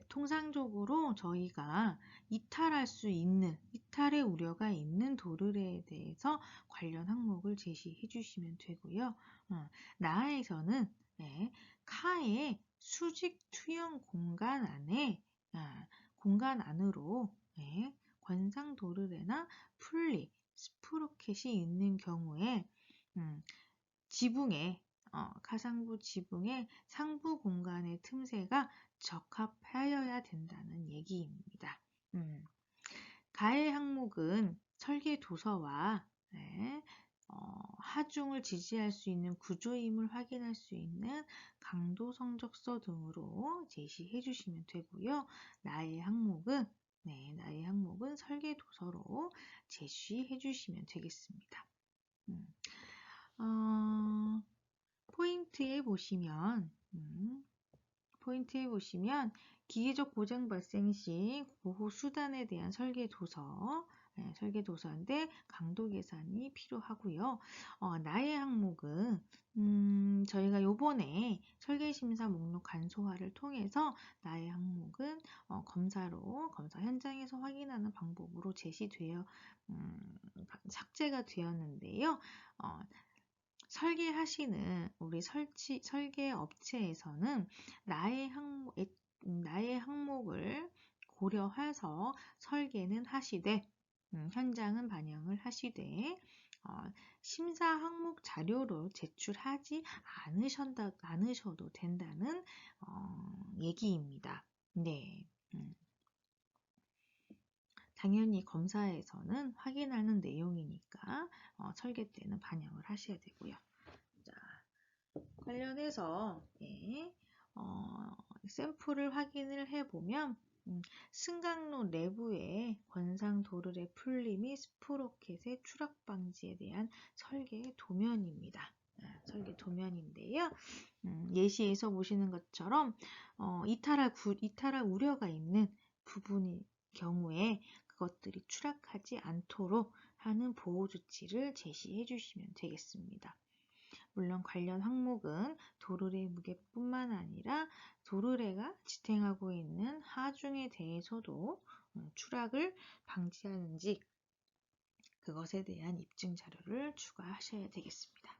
통상적으로 저희가 이탈의 우려가 있는 도르래에 대해서 관련 항목을 제시해 주시면 되고요. 나아에서는 카의 수직 투영 공간 안으로 권상 도르래나 풀리, 스프로켓이 있는 경우에 지붕에 가상부 지붕의 상부 공간의 틈새가 적합하여야 된다는 얘기입니다. 가해 항목은 설계 도서와 하중을 지지할 수 있는 구조임을 확인할 수 있는 강도 성적서 등으로 제시해 주시면 되고요. 나의 항목은 설계 도서로 제시해 주시면 되겠습니다. 포인트에 보시면 기계적 고장 발생 시 보호 수단에 대한 설계 도서인데 강도 계산이 필요하고요. 나의 항목은 저희가 요번에 설계심사 목록 간소화를 통해서 나의 항목은 검사 현장에서 확인하는 방법으로 제시되어 삭제가 되었는데요. 설계하시는 우리 설계 업체에서는 나의 항목을 고려해서 설계는 하시되 현장은 반영을 하시되 심사 항목 자료로 제출하지 않으셔도 된다는 얘기입니다. 네. 당연히 검사에서는 확인하는 내용이니까 설계 때는 반영을 하셔야 되고요. 자, 관련해서 샘플을 확인을 해보면 승강로 내부의 권상 도르래 풀림 및 스프로켓의 추락 방지에 대한 설계 도면입니다. 설계 도면인데요. 예시에서 보시는 것처럼 이탈할 우려가 있는 부분의 경우에 그것들이 추락하지 않도록 하는 보호 조치를 제시해 주시면 되겠습니다. 물론 관련 항목은 도르래 무게뿐만 아니라 도르래가 지탱하고 있는 하중에 대해서도 추락을 방지하는지 그것에 대한 입증 자료를 추가하셔야 되겠습니다.